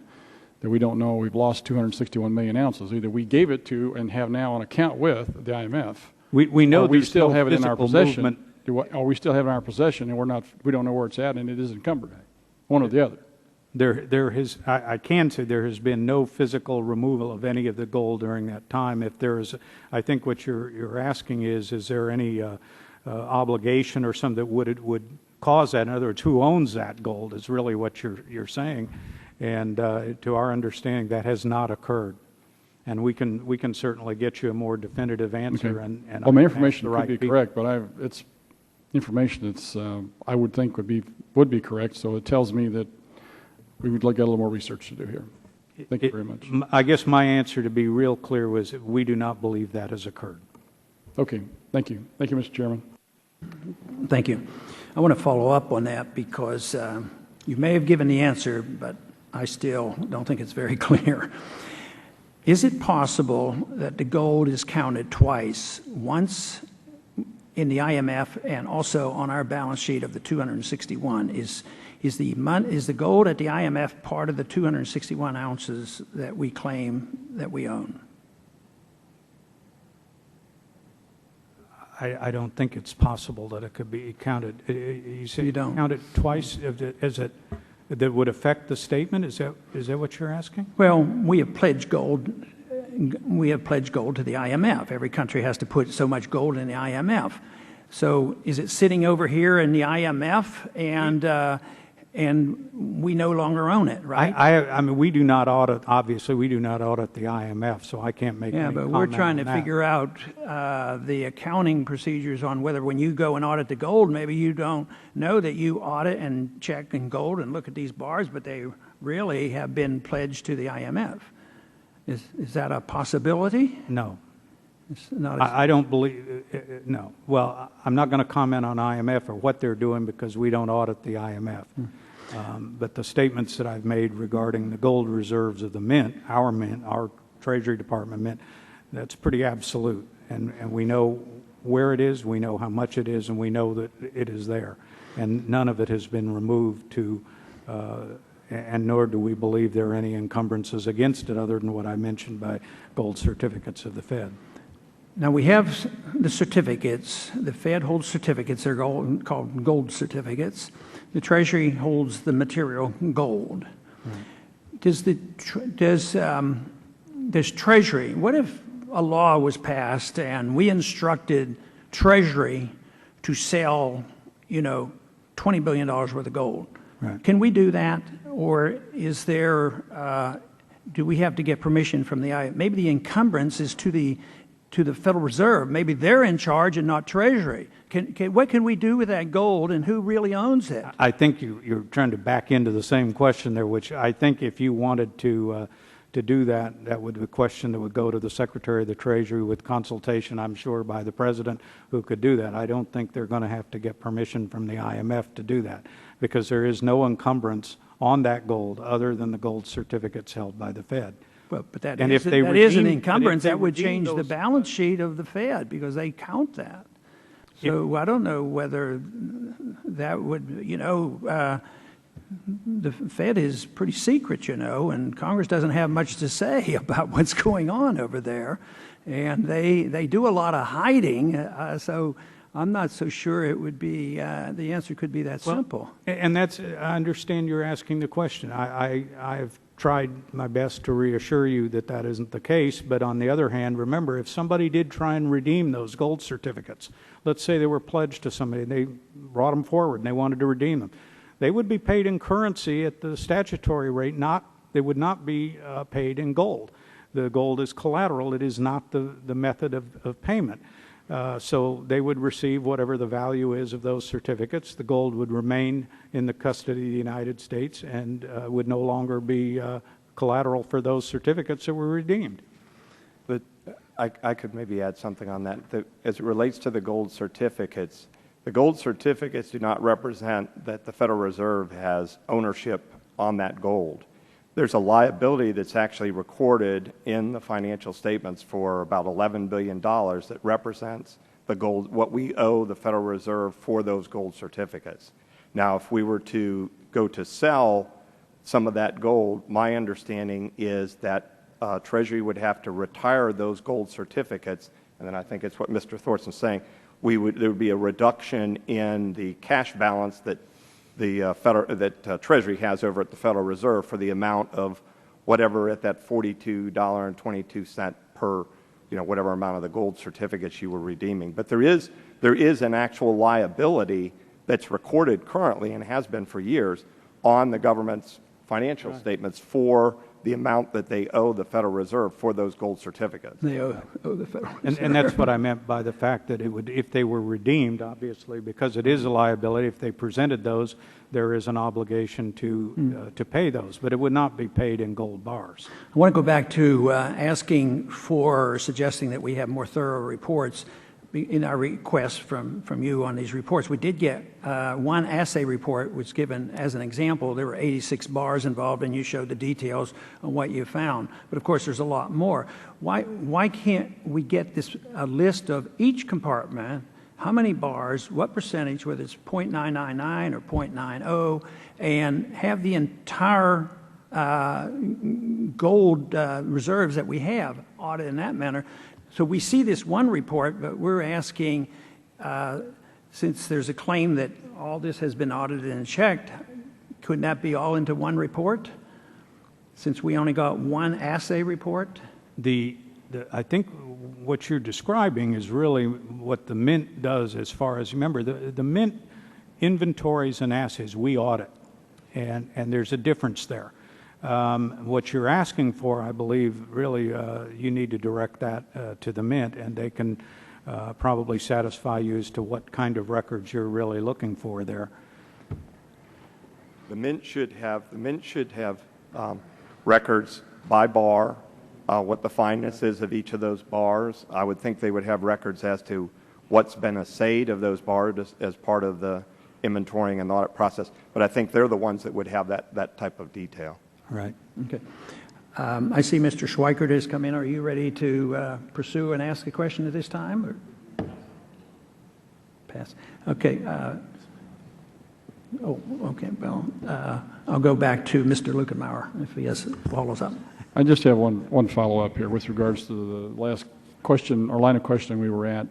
that we don't know we've lost 261 million ounces. Either we gave it to and have now an account with the IMF, We know or we there's still no have it in our physical possession, movement. or we still have it in our possession and we don't know where it's at and it is encumbered. One or the other. I can say there has been no physical removal of any of the gold during that time. If there is, I think what you're asking is there any obligation or something that would cause that? In other words, who owns that gold is really what you're saying. And to our understanding, that has not occurred. And we can certainly get you a more definitive answer. Okay. And Well, my ask information the could right be people. correct, but it's information that's I would think would be correct. So it tells me that we would like to get a little more research to do here. Thank you very much. I guess my answer, to be real clear, was that we do not believe that has occurred. Okay. Thank you. Thank you, Mr. Chairman. Thank you. I want to follow up on that because you may have given the answer, but I still don't think it's very clear. Is it possible that the gold is counted twice, once in the IMF and also on our balance sheet of the 261? Is the gold at the IMF part of the 261 ounces that we claim that we own? I don't think it's possible that it could be counted. You said You don't? count it twice. That would affect the statement? Is that what you're asking? Well, we have pledged gold. We have pledged gold to the IMF. Every country has to put so much gold in the IMF. So is it sitting over here in the IMF and we no longer own it, right? I mean, we do not audit. Obviously, we do not audit the IMF, so I can't make Yeah, any but comment we're trying to on that. figure out the accounting procedures on whether when you go and audit the gold, maybe you don't know that you audit and check in gold and look at these bars, but they really have been pledged to the IMF. Is that a possibility? No. It's not. I don't believe, no. Well, I'm not going to comment on IMF or what they're doing because we don't audit the IMF. But the statements that I've made regarding the gold reserves of the mint, our Treasury Department mint, that's pretty absolute. And we know where it is, we know how much it is, and we know that it is there. And none of it has been removed and nor do we believe there are any encumbrances against it other than what I mentioned by gold certificates of the Fed. Now, we have the certificates. The Fed holds certificates. They're called gold certificates. The Treasury holds the material gold. Right. Does Treasury, what if a law was passed and we instructed Treasury to sell, $20 billion worth of gold? Right. Can we do that? Or is there, do we have to get permission from the IMF? Maybe the encumbrance is to the Federal Reserve. Maybe they're in charge and not Treasury. What can we do with that gold and who really owns it? I think you're trying to back into the same question there, which I think if you wanted to do that, that would be a question that would go to the Secretary of the Treasury with consultation, I'm sure, by the President who could do that. I don't think they're going to have to get permission from the IMF to do that because there is no encumbrance on that gold other than the gold certificates held by the Fed. Well, but that And is if they an redeem- encumbrance. but if they That would redeem change the those- balance sheet of the Fed because they count that. So I don't know whether that would, the Fed is pretty secret, and Congress doesn't have much to say about what's going on over there. And they do a lot of hiding, so I'm not so sure it would be, the answer could be that simple. And I understand you're asking the question. I've tried my best to reassure you that that isn't the case, but on the other hand, remember, if somebody did try and redeem those gold certificates, let's say they were pledged to somebody, and they brought them forward and they wanted to redeem them, they would be paid in currency at the statutory rate, they would not be paid in gold. The gold is collateral, it is not the method of payment. So they would receive whatever the value is of those certificates. The gold would remain in the custody of the United States and would no longer be collateral for those certificates that were redeemed. But I could maybe add something on that. As it relates to the gold certificates do not represent that the Federal Reserve has ownership on that gold. There's a liability that's actually recorded in the financial statements for about $11 billion that represents the gold, what we owe the Federal Reserve for those gold certificates. Now, if we were to go to sell some of that gold, my understanding is that Treasury would have to retire those gold certificates, and then I think it's what Mr. Thorson's saying, there would be a reduction in the cash balance that Treasury has over at the Federal Reserve for the amount of whatever at that $42.22 per, whatever amount of the gold certificates you were redeeming. But there is an actual liability that's recorded currently and has been for years on the government's financial statements for the amount that they owe the Federal Reserve for those gold certificates. They owe the Federal Reserve. And that's what I meant by the fact that if they were redeemed, obviously, because it is a liability, if they presented those, there is an obligation to pay those, but it would not be paid in gold bars. I want to go back to asking for, or suggesting that we have more thorough reports in our request from you on these reports. We did get one assay report, which given as an example, there were 86 bars involved, and you showed the details on what you found. But of course, there's a lot more. Why can't we get a list of each compartment, how many bars, what percentage, whether it's 0.999 or 0.90, and have the entire gold reserves that we have audited in that manner? So we see this one report, but we're asking, since there's a claim that all this has been audited and checked, couldn't that be all into one report, since we only got one assay report? I think what you're describing is really what the Mint does as far as, remember, the Mint inventories and assays we audit, and there's a difference there. What you're asking for, I believe, really you need to direct that to the Mint, and they can probably satisfy you as to what kind of records you're really looking for there. The Mint should have records by bar, what the fineness is of each of those bars. I would think they would have records as to what's been assayed of those bars as part of the inventorying and audit process. But I think they're the ones that would have that type of detail. Right. Okay. I see Mr. Schweikert has come in. Are you ready to pursue and ask a question at this time? Or? Pass. Okay. Okay. Well, I'll go back to Mr. Lukenmauer if he follows up. I just have one follow-up here with regards to the last question or line of questioning we were at.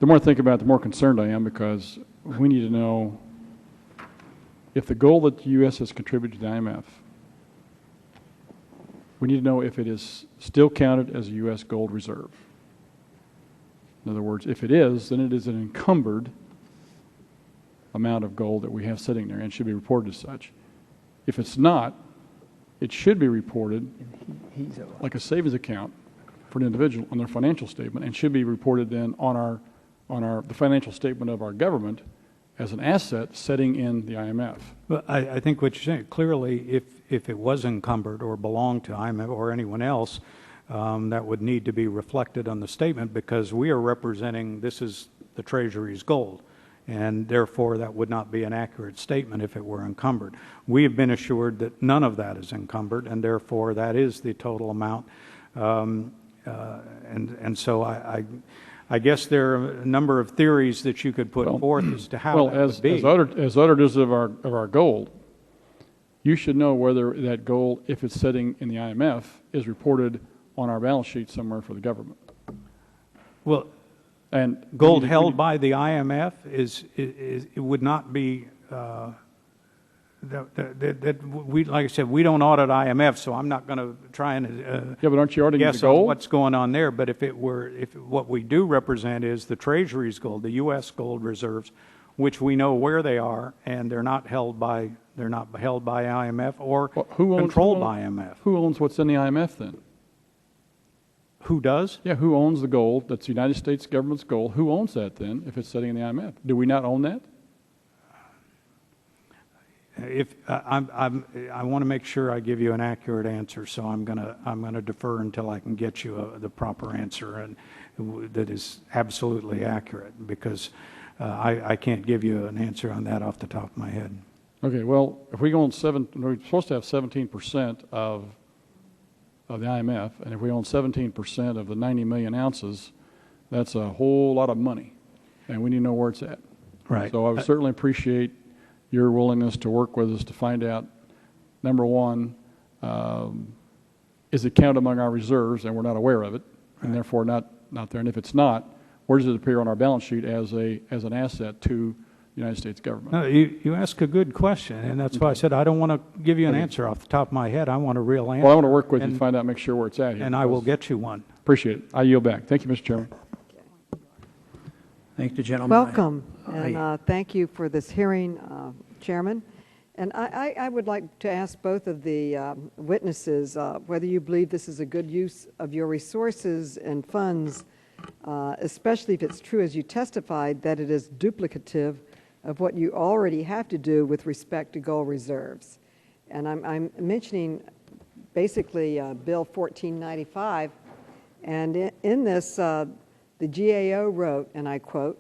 The more I think about it, the more concerned I am, because we need to know if the goal that the U.S. has contributed to the IMF, we need to know if it is still counted as a U.S. gold reserve. In other words, if it is, then it is an encumbered amount of gold that we have sitting there and should be reported as such. If it's not, it should be reported like a savings account for an individual on their financial statement, and should be reported then on the financial statement of our government as an asset sitting in the IMF. Well, I think what you're saying, clearly, if it was encumbered or belonged to IMF or anyone else, that would need to be reflected on the statement, because we are representing this is the Treasury's gold, and therefore that would not be an accurate statement if it were encumbered. We have been assured that none of that is encumbered, and therefore that is the total amount. And so I guess there are a number of theories that you could put forth as to how that would be. As auditors of our gold, you should know whether that gold, if it's sitting in the IMF, is reported on our balance sheet somewhere for the government. Well, and gold held by the IMF it would not be that we, like I said, we don't audit IMF, so I'm not going to try and yeah, but aren't you auditing guess the gold? on what's going on there. But if what we do represent is the Treasury's gold, the U.S. gold reserves, which we know where they are, and they're not held by IMF or controlled by IMF. Who owns what's in the IMF then? Who does? Yeah, who owns the gold? That's the United States government's gold. Who owns that then if it's sitting in the IMF? Do we not own that? If I want to make sure I give you an accurate answer, so I'm gonna defer until I can get you the proper answer and that is absolutely accurate, because I can't give you an answer on that off the top of my head. Okay, well, if we own we're supposed to have 17% of the IMF, and if we own 17% of the 90 million ounces, that's a whole lot of money, and we need to know where it's at. Right. So I would certainly appreciate your willingness to work with us to find out number one, is it counted among our reserves and we're not aware of it, and therefore not there? And if it's not, where does it appear on our balance sheet as an asset to the United States government? No, you ask a good question, and that's why I said I don't want to give you an answer off the top of my head. I want a real answer. Well, I want to work with you to find out, make sure where it's at here. And I will get you one. Appreciate it. I yield back. Thank you, Mr. Chairman. Thank you, gentlemen. Welcome, I- and thank you for this hearing, Chairman. And I would like to ask both of the witnesses whether you believe this is a good use of your resources and funds, especially if it's true, as you testified, that it is duplicative of what you already have to do with respect to gold reserves. And I'm mentioning basically Bill 1495, and in this, the GAO wrote, and I quote,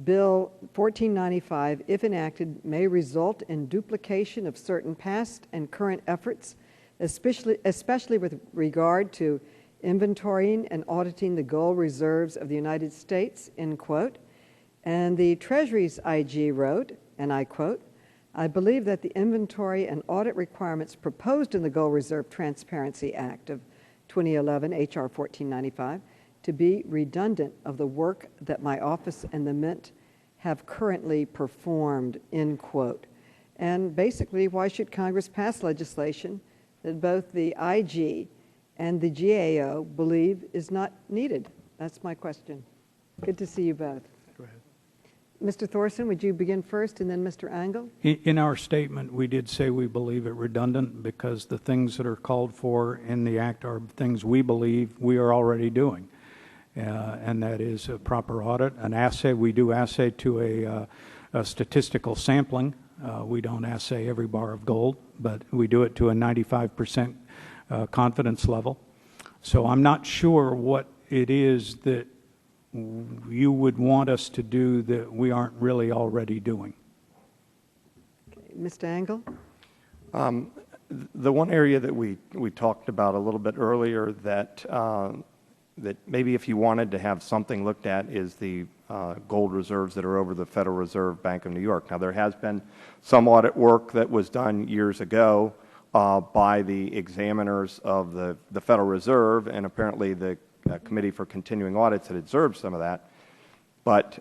"Bill 1495, if enacted, may result in duplication of certain past and current efforts, especially with regard to inventorying and auditing the gold reserves of the United States," end quote. And the Treasury's IG wrote, and I quote, "I believe that the inventory and audit requirements proposed in the Gold Reserve Transparency Act of 2011, H.R. 1495, to be redundant of the work that my office and the Mint have currently performed," end quote. And basically, why should Congress pass legislation that both the IG and the GAO believe is not needed? That's my question. Good to see you both. Go ahead. Mr. Thorson, would you begin first, and then Mr. Angle? In our statement, we did say we believe it redundant because the things that are called for in the act are things we believe we are already doing. And that is a proper audit, an assay. We do assay to a statistical sampling. We don't assay every bar of gold, but we do it to a 95% confidence level. So I'm not sure what it is that you would want us to do that we aren't really already doing. Okay. Mr. Angle? The one area that we talked about a little bit earlier that that maybe if you wanted to have something looked at is the gold reserves that are over the Federal Reserve Bank of New York. Now, there has been some audit work that was done years ago by the examiners of the Federal Reserve, and apparently the Committee for Continuing Audits had observed some of that. But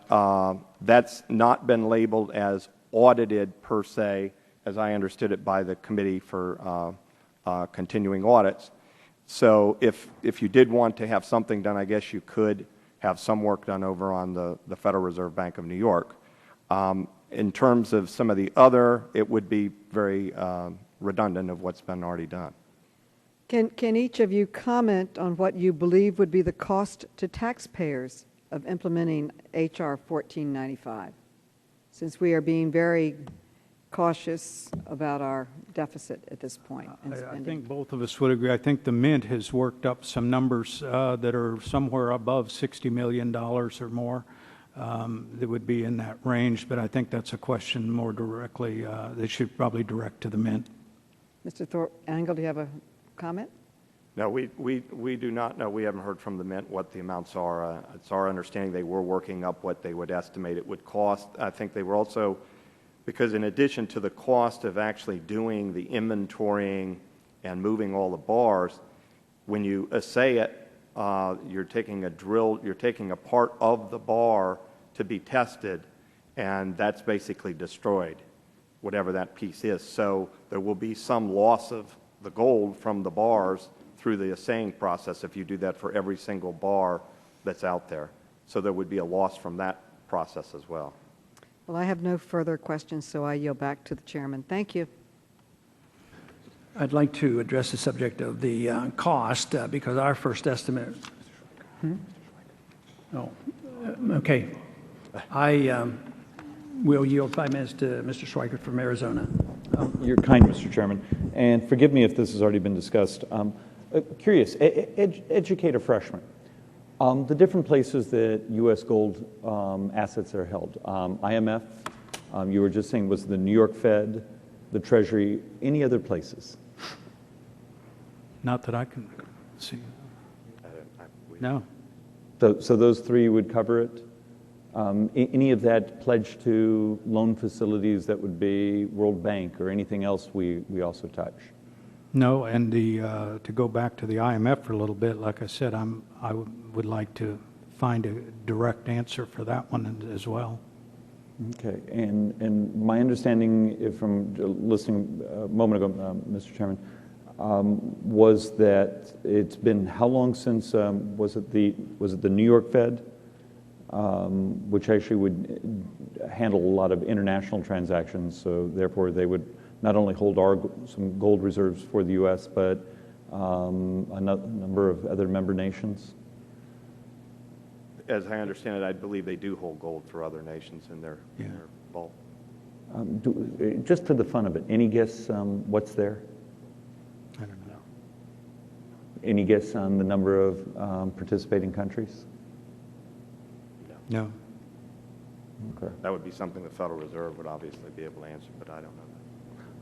that's not been labeled as audited per se, as I understood it, by the Committee for Continuing Audits. So if you did want to have something done, I guess you could have some work done over on the Federal Reserve Bank of New York. In terms of some of the other, it would be very redundant of what's been already done. Can each of you comment on what you believe would be the cost to taxpayers of implementing H.R. 1495, since we are being very cautious about our deficit at this point in I spending? think both of us would agree. I think the Mint has worked up some numbers that are somewhere above $60 million or more that would be in that range, but I think that's a question more directly they should probably direct to the Mint. Mr. Angle, do you have a comment? No, we do not know. We haven't heard from the Mint what the amounts are. It's our understanding they were working up what they would estimate it would cost. I think they were also, because in addition to the cost of actually doing the inventorying and moving all the bars, when you assay it, you're taking a part of the bar to be tested, and that's basically destroyed, whatever that piece is. So there will be some loss of the gold from the bars through the assaying process if you do that for every single bar that's out there. So there would be a loss from that process as well. Well, I have no further questions, so I yield back to the chairman. Thank you. I'd like to address the subject of the cost because our first estimate. Oh, okay. I will yield 5 minutes to Mr. Schweikert from Arizona. You're kind, Mr. Chairman, and forgive me if this has already been discussed. Curious, educate a freshman. The different places that U.S. gold assets are held. IMF, you were just saying, was the New York Fed, the Treasury, any other places? Not that I can see. No. So those three would cover it? Any of that pledged to loan facilities that would be World Bank or anything else we also touch? No, and to go back to the IMF for a little bit, like I said, I would like to find a direct answer for that one as well. Okay, and my understanding from listening a moment ago, Mr. Chairman, was that it's been how long since was it the New York Fed, which actually would handle a lot of international transactions, so therefore they would not only hold some gold reserves for the U.S., but a number of other member nations? As I understand it, I believe they do hold gold for other nations in their vault. Just for the fun of it, any guess what's there? I don't know. Any guess on the number of participating countries? No. Okay. That would be something the Federal Reserve would obviously be able to answer, but I don't know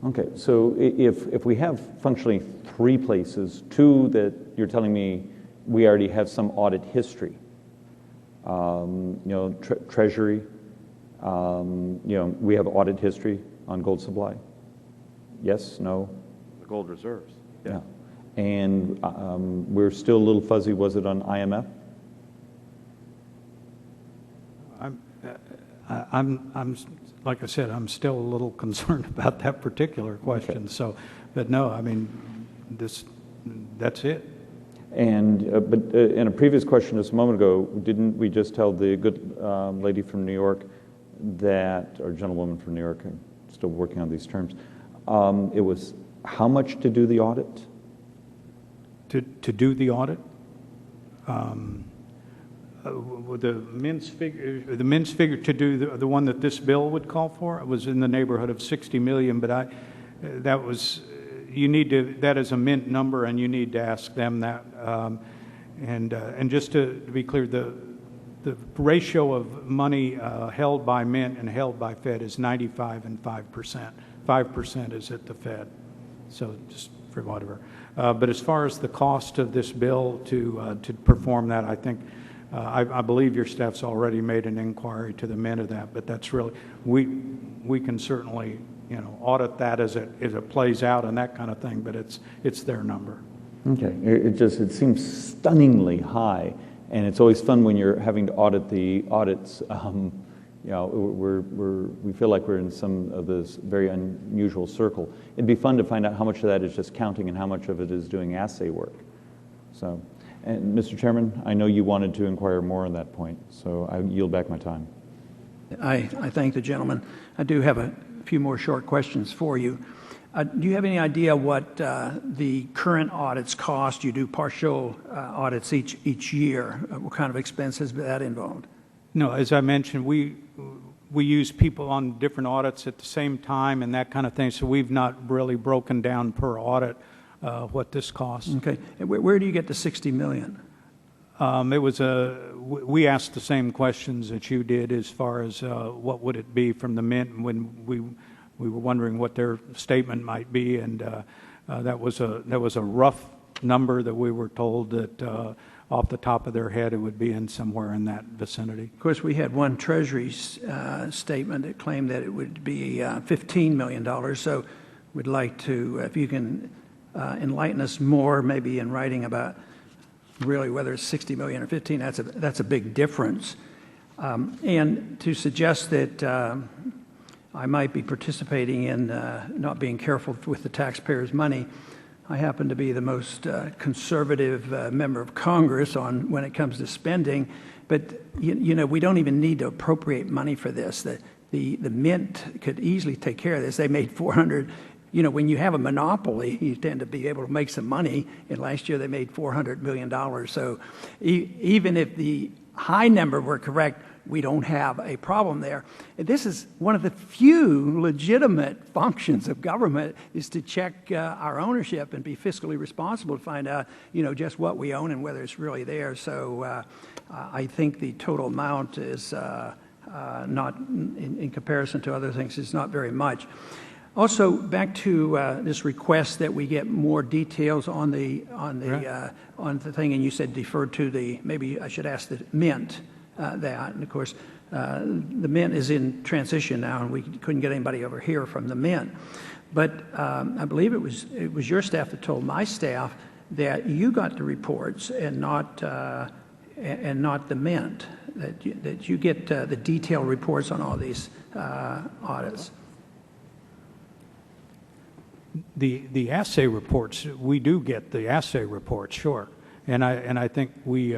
that. Okay, so if we have functionally 3 places, 2 that you're telling me we already have some audit history, Treasury, we have audit history on gold supply. Yes, no? The gold reserves. Yeah. And we're still a little fuzzy, was it on IMF? I'm like I said, I'm still a little concerned about that particular question. Okay. So, but no, I mean, that's it. And but in a previous question just a moment ago, didn't we just tell the good lady from New York that, or gentlewoman from New York, I'm still working on these terms, it was how much to do the audit? To do the audit? The men's figure to do the one that this bill would call for, it was in the neighborhood of 60 million, but that was, you need to, that is a Mint number, and you need to ask them that. And just to be clear, the ratio of money held by Mint and held by Fed is 95 and 5%. 5% is at the Fed, so just for whatever. But as far as the cost of this bill to perform that, I think I believe your staff's already made an inquiry to the Mint of that, but that's really, we can certainly, audit that as it plays out and that kind of thing, but it's their number. Okay, it seems stunningly high, and it's always fun when you're having to audit the audits. We feel like we're in some of this very unusual circle. It'd be fun to find out how much of that is just counting and how much of it is doing assay work. So. And Mr. Chairman, I know you wanted to inquire more on that point, so I yield back my time. I thank the gentleman. I do have a few more short questions for you. Do you have any idea what the current audits cost? You do partial audits each year. What kind of expenses does that involve? No, as I mentioned, we use people on different audits at the same time and that kind of thing, so we've not really broken down per audit what this costs. Okay. Where do you get the $60 million? We asked the same questions that you did as far as what would it be from the Mint when we were wondering what their statement might be, and that was a rough number that we were told that off the top of their head it would be in somewhere in that vicinity. Of course, we had one Treasury statement that claimed that it would be $15 million. So we'd like to, if you can enlighten us more, maybe in writing about really whether it's 60 million or 15, that's a big difference. And to suggest that I might be participating in not being careful with the taxpayers' money, I happen to be the most conservative member of Congress when it comes to spending. But we don't even need to appropriate money for this. The Mint could easily take care of this. They made 400. When you have a monopoly, you tend to be able to make some money. And last year they made $400 million. So even if the high number were correct, we don't have a problem there. And this is one of the few legitimate functions of government, is to check our ownership and be fiscally responsible to find out, just what we own and whether it's really there. So I think the total amount is not, in comparison to other things, is not very much. Also, back to this request that we get more details on the thing, and you said defer to maybe I should ask the Mint that. And of course, The Mint is in transition now, and we couldn't get anybody over here from the Mint. But I believe it was your staff that told my staff that you got the reports and not the Mint, that you get the detailed reports on all these audits. The assay reports, we do get the assay reports, sure. And I think we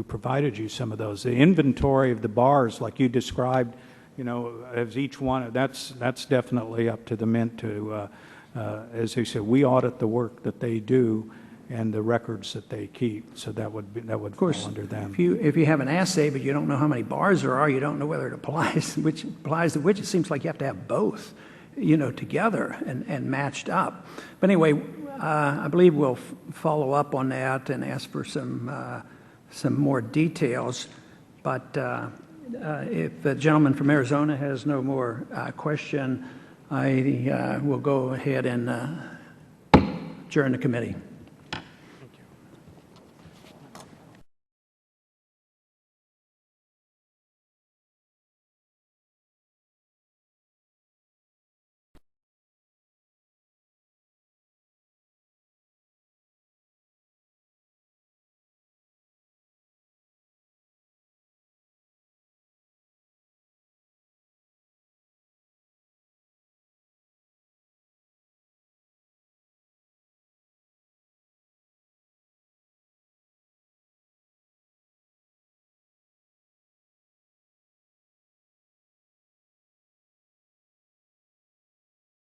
provided you some of those. The inventory of the bars, like you described, as each one, that's definitely up to the Mint to, as they said, we audit the work that they do and the records that they keep. So that would fall under them. If you have an assay but you don't know how many bars there are, you don't know whether it applies which applies to which. It seems like you have to have both, together and matched up. But anyway, I believe we'll follow up on that and ask for some more details. But if the gentleman from Arizona has no more question, I will go ahead and adjourn the committee.